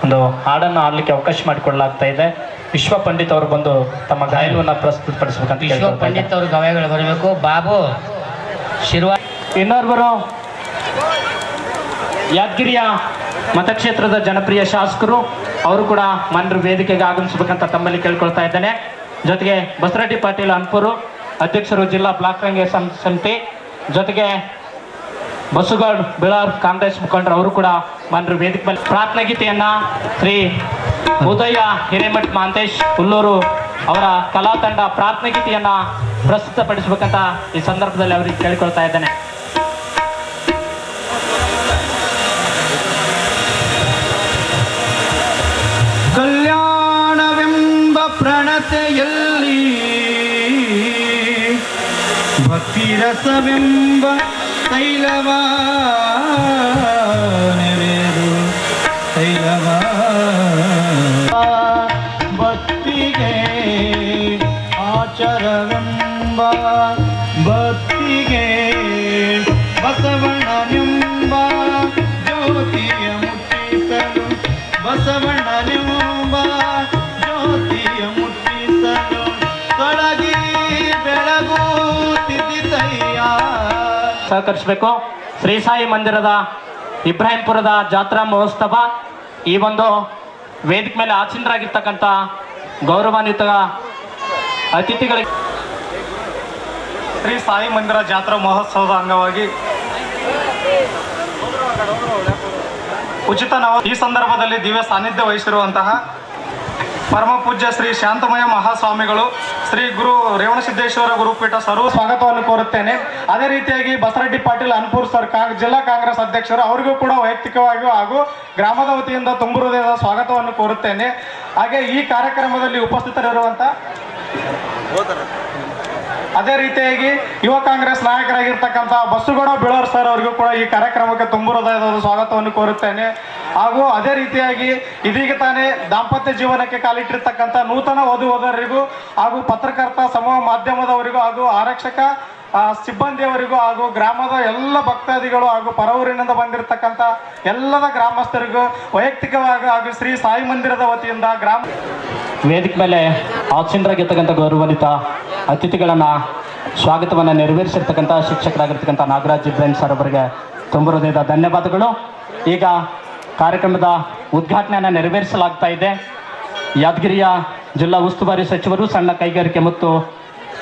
J: ಒಂದು ಹಾಡನ್ನು ಹಾಡಲಿಕ್ಕೆ ಅವಕಾಶ ಮಾಡಿಕೊಳ್ಳಲಾಗ್ತಾ ಇದೆ. ವಿಶ್ವ ಪಂಡಿತ್ ಅವರು ಬಂದು ತಮ್ಮ ಗಾಯನವನ್ನು ಪ್ರಸ್ತುತಪಡಿಸಬೇಕಂತ
I: ವಿಶ್ವ ಪಂಡಿತ್ ಅವರು ಗವಾಯಿಗಳು ಬರಬೇಕು. ಬಾಬು ಶಿರ್ವಾ.
J: ಇನ್ನೋರ್ವರು ಯಾದಗಿರಿಯ ಮತಕ್ಷೇತ್ರದ ಜನಪ್ರಿಯ ಶಾಸಕರು, ಅವರು ಕೂಡ ಮನರು ವೇದಿಕೆಗೆ ಆಗಮಿಸಬೇಕಂತ ತಮ್ಮಲ್ಲಿ ಕೇಳ್ಕೊಳ್ತಾ ಇದ್ದೇನೆ. ಜೊತೆಗೆ ಬಸರೆಡ್ಡಿ ಪಾಟೀಲ್ ಅನ್ಪೂರು, ಅಧ್ಯಕ್ಷರು ಜಿಲ್ಲಾ ಬ್ಲಾಕ್ ಕಾಂಗ್ರೆಸ್ ಸಮಿತಿ, ಜೊತೆಗೆ ಬಸುಗೌಡ್ ಬಿಳಾರ್ ಕಾಂಗ್ರೆಸ್ ಮುಖಂಡರು, ಅವರು ಕೂಡ ಮನರು ವೇದಿಕೆ ಮೇಲೆ ಪ್ರಾರ್ಥನಾ ಗೀತೆಯನ್ನ ಶ್ರೀ ಉದಯ ಹಿರೇಮಠ್ ಮಹಾಂತೇಶ್ ಹುಲ್ಲೂರು ಅವರ ಕಲಾ ತಂಡ ಪ್ರಾರ್ಥನಾ ಗೀತೆಯನ್ನ ಪ್ರಸ್ತುತಪಡಿಸಬೇಕಂತ ಈ ಸಂದರ್ಭದಲ್ಲಿ ಅವರಿಗೆ ಕೇಳಿಕೊಳ್ತಾ ಇದ್ದೇನೆ.
G: ಕಲ್ಯಾಣವೆಂಬ ಪ್ರಣತೆಯಲ್ಲಿ ಭಕ್ತಿರಸವೆಂಬ ತೈಲವ ನೆರೆದು ತೈಲವ ಭಕ್ತಿಗೆ ಆಚರವೆಂಬ ಭಕ್ತಿಗೆ ಬಸವಣ್ಣನೆಂಬ ಜ್ಯೋತಿಯ ಮುಟ್ಟಿಸಲು, ಬಸವಣ್ಣನೆಂಬ ಜ್ಯೋತಿಯ ಮುಟ್ಟಿಸಲು ತೊಡಗಿ ಬೆಳಗುತ್ತಿದ್ದಯ್ಯ.
J: ಸಹಕರಿಸಬೇಕು. ಶ್ರೀ ಸಾಯಿ ಮಂದಿರದ ಇಬ್ರಾಹಿಂಪುರದ ಜಾತ್ರಾ ಮಹೋತ್ಸವ ಈ ಒಂದು ವೇದಿಕೆ ಮೇಲೆ ಆಸೀನರಾಗಿರ್ತಕ್ಕಂಥ ಗೌರವಾನ್ವಿತ ಅತಿಥಿಗಳಿಗೆ
G: ಶ್ರೀ ಸಾಯಿ ಮಂದಿರ ಜಾತ್ರಾ ಮಹೋತ್ಸವದ ಅಂಗವಾಗಿ ಉಚಿತ ಈ ಸಂದರ್ಭದಲ್ಲಿ ದಿವ್ಯ ಸಾನ್ನಿಧ್ಯ ವಹಿಸಿರುವಂತಹ ಪರಮ ಪೂಜ್ಯ ಶ್ರೀ ಶಾಂತಮಯ ಮಹಾಸ್ವಾಮಿಗಳು, ಶ್ರೀ ಗುರು ರೇವಣಸಿದ್ದೇಶ್ವರ ಗುರುಪೀಠ ಸರ್ವ ಸ್ವಾಗತವನ್ನು ಕೋರುತ್ತೇನೆ. ಅದೇ ರೀತಿಯಾಗಿ ಬಸರೆಡ್ಡಿ ಪಾಟೀಲ್ ಅನ್ಪೂರ್ ಸರ್ ಜಿಲ್ಲಾ ಕಾಂಗ್ರೆಸ್ ಅಧ್ಯಕ್ಷರು, ಅವರಿಗೂ ಕೂಡ ವೈಯಕ್ತಿಕವಾಗಿಯೂ ಹಾಗೂ ಗ್ರಾಮದ ವತಿಯಿಂದ ತುಂಬ ಹೃದಯದ ಸ್ವಾಗತವನ್ನು ಕೋರುತ್ತೇನೆ. ಹಾಗೆ ಈ ಕಾರ್ಯಕ್ರಮದಲ್ಲಿ ಉಪಸ್ಥಿತರಿರುವಂಥ ಅದೇ ರೀತಿಯಾಗಿ ಯುವ ಕಾಂಗ್ರೆಸ್ ನಾಯಕರಾಗಿರ್ತಕ್ಕಂಥ ಬಸುಗೌಡ ಬಿಳೋರ್ ಸರ್ ಅವರಿಗೂ ಕೂಡ ಈ ಕಾರ್ಯಕ್ರಮಕ್ಕೆ ತುಂಬ ಹೃದಯದ ಸ್ವಾಗತವನ್ನು ಕೋರುತ್ತೇನೆ. ಹಾಗೂ ಅದೇ ರೀತಿಯಾಗಿ ಇದೀಗ ತಾನೇ ದಾಂಪತ್ಯ ಜೀವನಕ್ಕೆ ಕಾಲಿಟ್ಟಿರ್ತಕ್ಕಂಥ ನೂತನ ವಧುವರರಿಗೂ ಹಾಗೂ ಪತ್ರಕರ್ತ ಸಮೂಹ ಮಾಧ್ಯಮದವರಿಗೂ ಹಾಗೂ ಆರಕ್ಷಕ ಸಿಬ್ಬಂದಿಯವರಿಗೂ ಹಾಗೂ ಗ್ರಾಮದ ಎಲ್ಲ ಭಕ್ತಾದಿಗಳು ಹಾಗೂ ಪರವೂರಿನಿಂದ ಬಂದಿರತಕ್ಕಂಥ ಎಲ್ಲದ ಗ್ರಾಮಸ್ಥರಿಗೂ ವೈಯಕ್ತಿಕವಾಗಿ ಹಾಗೂ ಶ್ರೀ ಸಾಯಿ ಮಂದಿರದ ವತಿಯಿಂದ
J: ವೇದಿಕೆ ಮೇಲೆ ಆಸೀನರಾಗಿರ್ತಕ್ಕಂಥ ಗೌರವಾನ್ವಿತ ಅತಿಥಿಗಳನ್ನು ಸ್ವಾಗತವನ್ನು ನೆರವೇರಿಸಿರ್ತಕ್ಕಂಥ ಶಿಕ್ಷಕರಾಗಿರ್ತಕ್ಕಂಥ ನಾಗರಾಜ್ ಇಬ್ರಾಹಿಂ ಸರ್ ಅವರಿಗೆ ತುಂಬ ಹೃದಯದ ಧನ್ಯವಾದಗಳು. ಈಗ ಕಾರ್ಯಕ್ರಮದ ಉದ್ಘಾಟನೆಯನ್ನು ನೆರವೇರಿಸಲಾಗ್ತಾ ಇದೆ. ಯಾದಗಿರಿಯ ಜಿಲ್ಲಾ ಉಸ್ತುವಾರಿ ಸಚಿವರು, ಸಣ್ಣ ಕೈಗಾರಿಕೆ ಮತ್ತು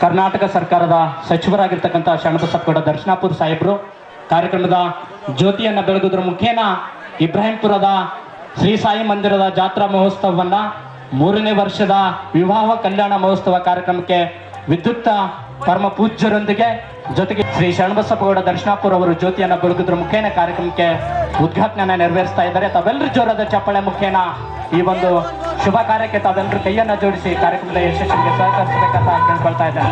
J: ಕರ್ನಾಟಕ ಸರ್ಕಾರದ ಸಚಿವರಾಗಿರ್ತಕ್ಕಂಥ ಶರಣಬಸಪ್ಪಗೌಡ ದರ್ಶನಾಪುರ ಸಾಹೇಬರು ಕಾರ್ಯಕ್ರಮದ ಜ್ಯೋತಿಯನ್ನು ಬೆಳಗುವುದರ ಮುಖೇನ ಇಬ್ರಾಹಿಂಪುರದ ಶ್ರೀ ಸಾಯಿ ಮಂದಿರದ ಜಾತ್ರಾ ಮಹೋತ್ಸವವನ್ನು 3ನೇ ವರ್ಷದ ವಿವಾಹ ಕಲ್ಯಾಣ ಮಹೋತ್ಸವ ಕಾರ್ಯಕ್ರಮಕ್ಕೆ ವಿದ್ಯುಕ್ತ ಪರಮ ಪೂಜ್ಯರೊಂದಿಗೆ ಜೊತೆಗೆ ಶ್ರೀ ಶರಣಬಸಪ್ಪಗೌಡ ದರ್ಶನಾಪುರ ಅವರು ಜ್ಯೋತಿಯನ್ನು ಬೆಳಗುವುದರ ಮುಖೇನ ಕಾರ್ಯಕ್ರಮಕ್ಕೆ ಉದ್ಘಾಟನೆಯನ್ನು ನೆರವೇರಿಸ್ತಾ ಇದ್ದಾರೆ. ತಾವೆಲ್ಲರೂ ಜೋರಾದ ಚಪ್ಪಾಳೆ ಮುಖೇನ ಈ ಒಂದು ಶುಭ ಕಾರ್ಯಕ್ಕೆ ತಾವೆಲ್ಲರೂ ಕೈಯನ್ನು ಜೋಡಿಸಿ ಕಾರ್ಯಕ್ರಮದ ಯಶಸ್ಸಿಗೆ ಸಹಕರಿಸಬೇಕಂತ ಕೇಳ್ಕೊಳ್ತಾ ಇದ್ದಾರೆ.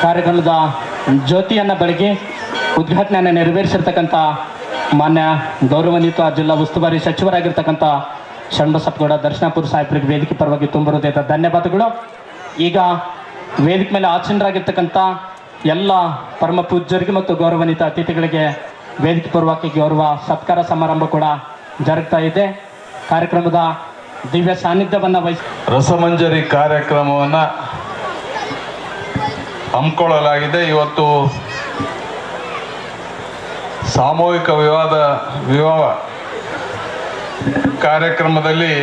J: ಕಾರ್ಯಕ್ರಮದ ಜ್ಯೋತಿಯನ್ನು ಬೆಳಗಿ ಉದ್ಘಾಟನೆಯನ್ನು ನೆರವೇರಿಸಿರ್ತಕ್ಕಂಥ ಮಾನ್ಯ ಗೌರವಾನ್ವಿತ ಜಿಲ್ಲಾ ಉಸ್ತುವಾರಿ ಸಚಿವರಾಗಿರ್ತಕ್ಕಂಥ ಶರಣಬಸಪ್ಪಗೌಡ ದರ್ಶನಾಪುರ ಸಾಹೇಬರಿಗೆ ವೇದಿಕೆ ಪರವಾಗಿ ತುಂಬ ಹೃದಯದ ಧನ್ಯವಾದಗಳು. ಈಗ ವೇದಿಕೆ ಮೇಲೆ ಆಸೀನರಾಗಿರ್ತಕ್ಕಂಥ ಎಲ್ಲ ಪರಮ ಪೂಜ್ಯರಿಗೆ ಮತ್ತು ಗೌರವಾನ್ವಿತ ಅತಿಥಿಗಳಿಗೆ ವೇದಿಕೆ ಪೂರ್ವಕ ಗೌರವ ಸತ್ಕಾರ ಸಮಾರಂಭ ಕೂಡ ಜರುಗ್ತಾ ಇದೆ. ಕಾರ್ಯಕ್ರಮದ ದಿವ್ಯ ಸಾನ್ನಿಧ್ಯವನ್ನು
K: ರಸಮಂಜರಿ ಕಾರ್ಯಕ್ರಮವನ್ನು ಹಮ್ಮಿಕೊಳ್ಳಲಾಗಿದೆ. ಇವತ್ತು ಸಾಮೂಹಿಕ ವಿವಾಹ ಕಾರ್ಯಕ್ರಮದಲ್ಲಿ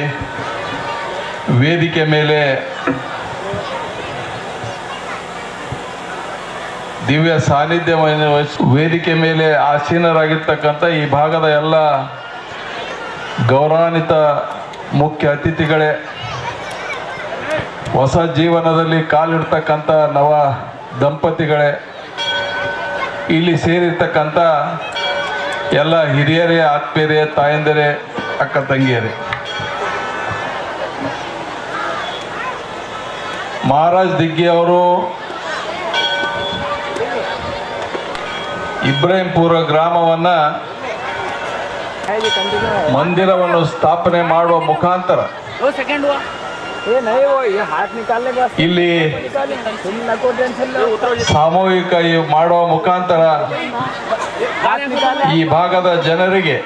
K: ವೇದಿಕೆ ಮೇಲೆ ದಿವ್ಯ ಸಾನ್ನಿಧ್ಯವನ್ನು ವೇದಿಕೆ ಮೇಲೆ ಆಸೀನರಾಗಿರ್ತಕ್ಕಂಥ ಈ ಭಾಗದ ಎಲ್ಲ ಗೌರವಾನ್ವಿತ ಮುಖ್ಯ ಅತಿಥಿಗಳೇ, ಹೊಸ ಜೀವನದಲ್ಲಿ ಕಾಲಿಡ್ತಕ್ಕಂಥ ನವ ದಂಪತಿಗಳೇ, ಇಲ್ಲಿ ಸೇರಿರ್ತಕ್ಕಂಥ ಎಲ್ಲ ಹಿರಿಯರೇ, ಆತ್ಮೀಯರೇ, ತಾಯಂದಿರೇ, ಅಕ್ಕ ತಂಗಿಯರೇ, ಮಹಾರಾಜ್ ದಿಗ್ಗಿ ಅವರು ಇಬ್ರಾಹಿಂಪುರ ಗ್ರಾಮವನ್ನು ಮಂದಿರವನ್ನು ಸ್ಥಾಪನೆ ಮಾಡುವ ಮುಖಾಂತರ ಇಲ್ಲಿ ಸಾಮೂಹಿಕ ಮಾಡುವ ಮುಖಾಂತರ ಈ ಭಾಗದ ಜನರಿಗೆ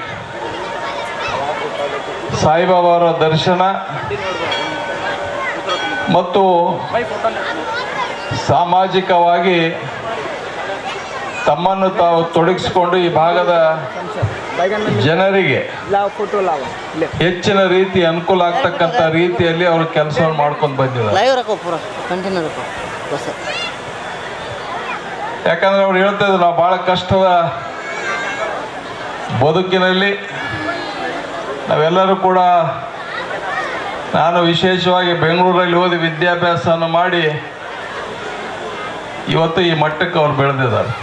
K: ಸಾಯಿಬಾಬಾವರ ದರ್ಶನ ಮತ್ತು ಸಾಮಾಜಿಕವಾಗಿ ತಮ್ಮನ್ನು ತಾವು ತೊಡಗಿಸಿಕೊಂಡು ಈ ಭಾಗದ ಜನರಿಗೆ ಹೆಚ್ಚಿನ ರೀತಿ ಅನುಕೂಲ ಆಗ್ತಕ್ಕಂಥ ರೀತಿಯಲ್ಲಿ ಅವರು ಕೆಲಸವನ್ನು ಮಾಡ್ಕೊಂಡು ಬಂದಿದ್ದಾರೆ. ಯಾಕಂದ್ರೆ ಅವ್ರು ಹೇಳ್ತಾ ಇದ್ರು, ನಾವು ಬಹಳ ಕಷ್ಟದ ಬದುಕಿನಲ್ಲಿ ನಾವೆಲ್ಲರೂ ಕೂಡ, ನಾನು ವಿಶೇಷವಾಗಿ ಬೆಂಗಳೂರಲ್ಲಿ ಓದಿ ವಿದ್ಯಾಭ್ಯಾಸವನ್ನು ಮಾಡಿ ಇವತ್ತು ಈ ಮಟ್ಟಕ್ಕೆ ಅವ್ರು ಬೆಳೆದಿದ್ದಾರೆ.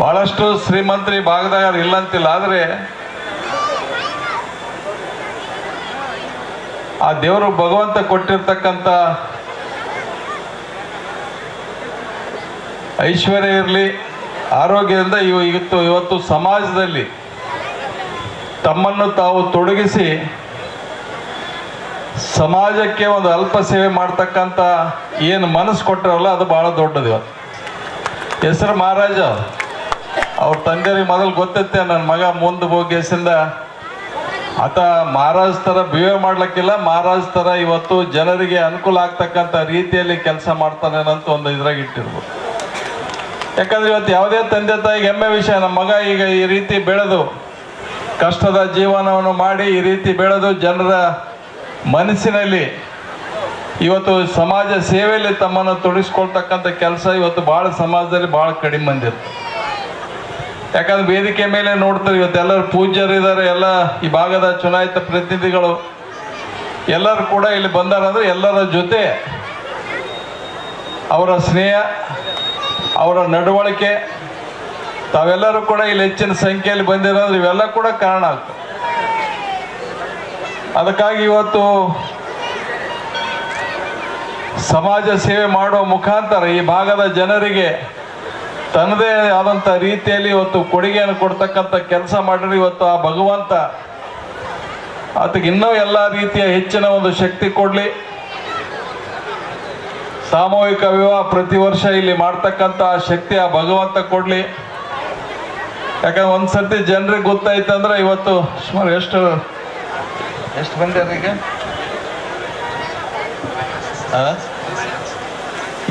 K: ಬಹಳಷ್ಟು ಶ್ರೀಮಂತರು ಈ ಭಾಗದಾಗ ಇಲ್ಲಂತಿಲ್ಲ, ಆದರೆ ಆ ದೇವರು ಭಗವಂತ ಕೊಟ್ಟಿರ್ತಕ್ಕಂಥ ಐಶ್ವರ್ಯ ಇರಲಿ, ಆರೋಗ್ಯದಿಂದ ಇವತ್ತು ಸಮಾಜದಲ್ಲಿ ತಮ್ಮನ್ನು ತಾವು ತೊಡಗಿಸಿ ಸಮಾಜಕ್ಕೆ ಒಂದು ಅಲ್ಪ ಸೇವೆ ಮಾಡ್ತಕ್ಕಂಥ ಏನು ಮನಸ್ಸು ಕೊಟ್ಟರಲ್ಲ ಅದು ಭಾಳ ದೊಡ್ಡದು. ಇವತ್ತು ಹೆಸರು ಮಹಾರಾಜ, ಅವ್ರ ತಂದೆಯವ್ರಿಗೆ ಮೊದಲು ಗೊತ್ತೈತೆ ನನ್ನ ಮಗ ಮುಂದೆ ಹೋಗಿಸಿಂದ ಆತ ಮಹಾರಾಜ್ ಥರ ಬಿಹೇವ್ ಮಾಡ್ಲಿಕ್ಕಿಲ್ಲ, ಮಹಾರಾಜ್ ಥರ ಇವತ್ತು ಜನರಿಗೆ ಅನುಕೂಲ ಆಗ್ತಕ್ಕಂಥ ರೀತಿಯಲ್ಲಿ ಕೆಲಸ ಮಾಡ್ತಾನೆ ಅಂತ ಒಂದು ಇದ್ರಾಗ ಇಟ್ಟಿರ್ಬೋದು. ಯಾಕಂದ್ರೆ ಇವತ್ತು ಯಾವುದೇ ತಂದೆ ತಾಯಿಗೆ ಹೆಮ್ಮೆ ವಿಷಯ, ನಮ್ಮ ಮಗ ಈಗ ಈ ರೀತಿ ಬೆಳೆದು ಕಷ್ಟದ ಜೀವನವನ್ನು ಮಾಡಿ ಈ ರೀತಿ ಬೆಳೆದು ಜನರ ಮನಸ್ಸಿನಲ್ಲಿ ಇವತ್ತು ಸಮಾಜ ಸೇವೆಯಲ್ಲಿ ತಮ್ಮನ್ನು ತೊಡಗಿಸ್ಕೊಳ್ತಕ್ಕಂಥ ಕೆಲಸ ಇವತ್ತು ಭಾಳ ಸಮಾಜದಲ್ಲಿ ಭಾಳ ಕಡಿಮೆ ಬಂದಿರುತ್ತೆ. ಯಾಕಂದ್ರೆ ವೇದಿಕೆ ಮೇಲೆ ನೋಡ್ತಾರೆ ಇವತ್ತು ಎಲ್ಲರೂ ಪೂಜ್ಯರಿದ್ದಾರೆ, ಎಲ್ಲ ಈ ಭಾಗದ ಚುನಾಯಿತ ಪ್ರತಿನಿಧಿಗಳು ಎಲ್ಲರೂ ಕೂಡ ಇಲ್ಲಿ ಬಂದಾರಂದ್ರೆ ಎಲ್ಲರ ಜೊತೆ ಅವರ ಸ್ನೇಹ, ಅವರ ನಡವಳಿಕೆ, ತಾವೆಲ್ಲರೂ ಕೂಡ ಇಲ್ಲಿ ಹೆಚ್ಚಿನ ಸಂಖ್ಯೆಯಲ್ಲಿ ಬಂದಿರೋದ್ರೆ ಇವೆಲ್ಲ ಕೂಡ ಕಾರಣ ಆಗ್ತದೆ. ಅದಕ್ಕಾಗಿ ಇವತ್ತು ಸಮಾಜ ಸೇವೆ ಮಾಡುವ ಮುಖಾಂತರ ಈ ಭಾಗದ ಜನರಿಗೆ ತನ್ನದೇ ಆದಂಥ ರೀತಿಯಲ್ಲಿ ಇವತ್ತು ಕೊಡುಗೆಯನ್ನು ಕೊಡ್ತಕ್ಕಂಥ ಕೆಲಸ ಮಾಡಿದ್ರೆ ಇವತ್ತು ಆ ಭಗವಂತ ಆತಗೆ ಇನ್ನೂ ಎಲ್ಲ ರೀತಿಯ ಹೆಚ್ಚಿನ ಒಂದು ಶಕ್ತಿ ಕೊಡಲಿ. ಸಾಮೂಹಿಕ ವಿವಾಹ ಪ್ರತಿ ವರ್ಷ ಇಲ್ಲಿ ಮಾಡ್ತಕ್ಕಂಥ ಶಕ್ತಿ ಆ ಭಗವಂತ ಕೊಡಲಿ. ಯಾಕಂದ್ರೆ ಒಂದ್ಸರ್ತಿ ಜನರಿಗೆ ಗೊತ್ತಾಯ್ತಂದ್ರೆ ಇವತ್ತು ಸುಮಾರು ಎಷ್ಟು ಬಂದ್ಯಾರ ಈಗ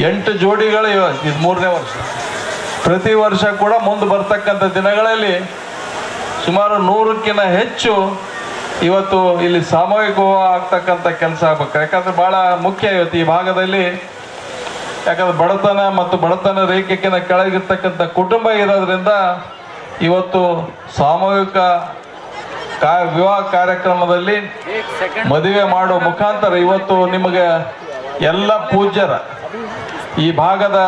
K: 8 ಜೋಡಿಗಳು ಇದು 3ನೇ ವರ್ಷ. ಪ್ರತಿ ವರ್ಷ ಕೂಡ ಮುಂದೆ ಬರ್ತಕ್ಕಂಥ ದಿನಗಳಲ್ಲಿ ಸುಮಾರು 100ಕ್ಕಿಂತ ಹೆಚ್ಚು ಇವತ್ತು ಇಲ್ಲಿ ಸಾಮೂಹಿಕ ವಿವಾಹ ಆಗ್ತಕ್ಕಂಥ ಕೆಲಸ ಆಗ್ಬೇಕು. ಯಾಕಂದ್ರೆ ಭಾಳ ಮುಖ್ಯ ಇವತ್ತು ಈ ಭಾಗದಲ್ಲಿ. ಯಾಕಂದ್ರೆ ಬಡತನ ಮತ್ತು ಬಡತನ ರೇಖೆಗಿಂತ ಕೆಳಗಿರ್ತಕ್ಕಂಥ ಕುಟುಂಬ ಇರೋದ್ರಿಂದ ಇವತ್ತು ಸಾಮೂಹಿಕ ವಿವಾಹ ಕಾರ್ಯಕ್ರಮದಲ್ಲಿ ಮದುವೆ ಮಾಡೋ ಮುಖಾಂತರ ಇವತ್ತು ನಿಮಗೆ ಎಲ್ಲ ಪೂಜ್ಯರ ಈ ಭಾಗದ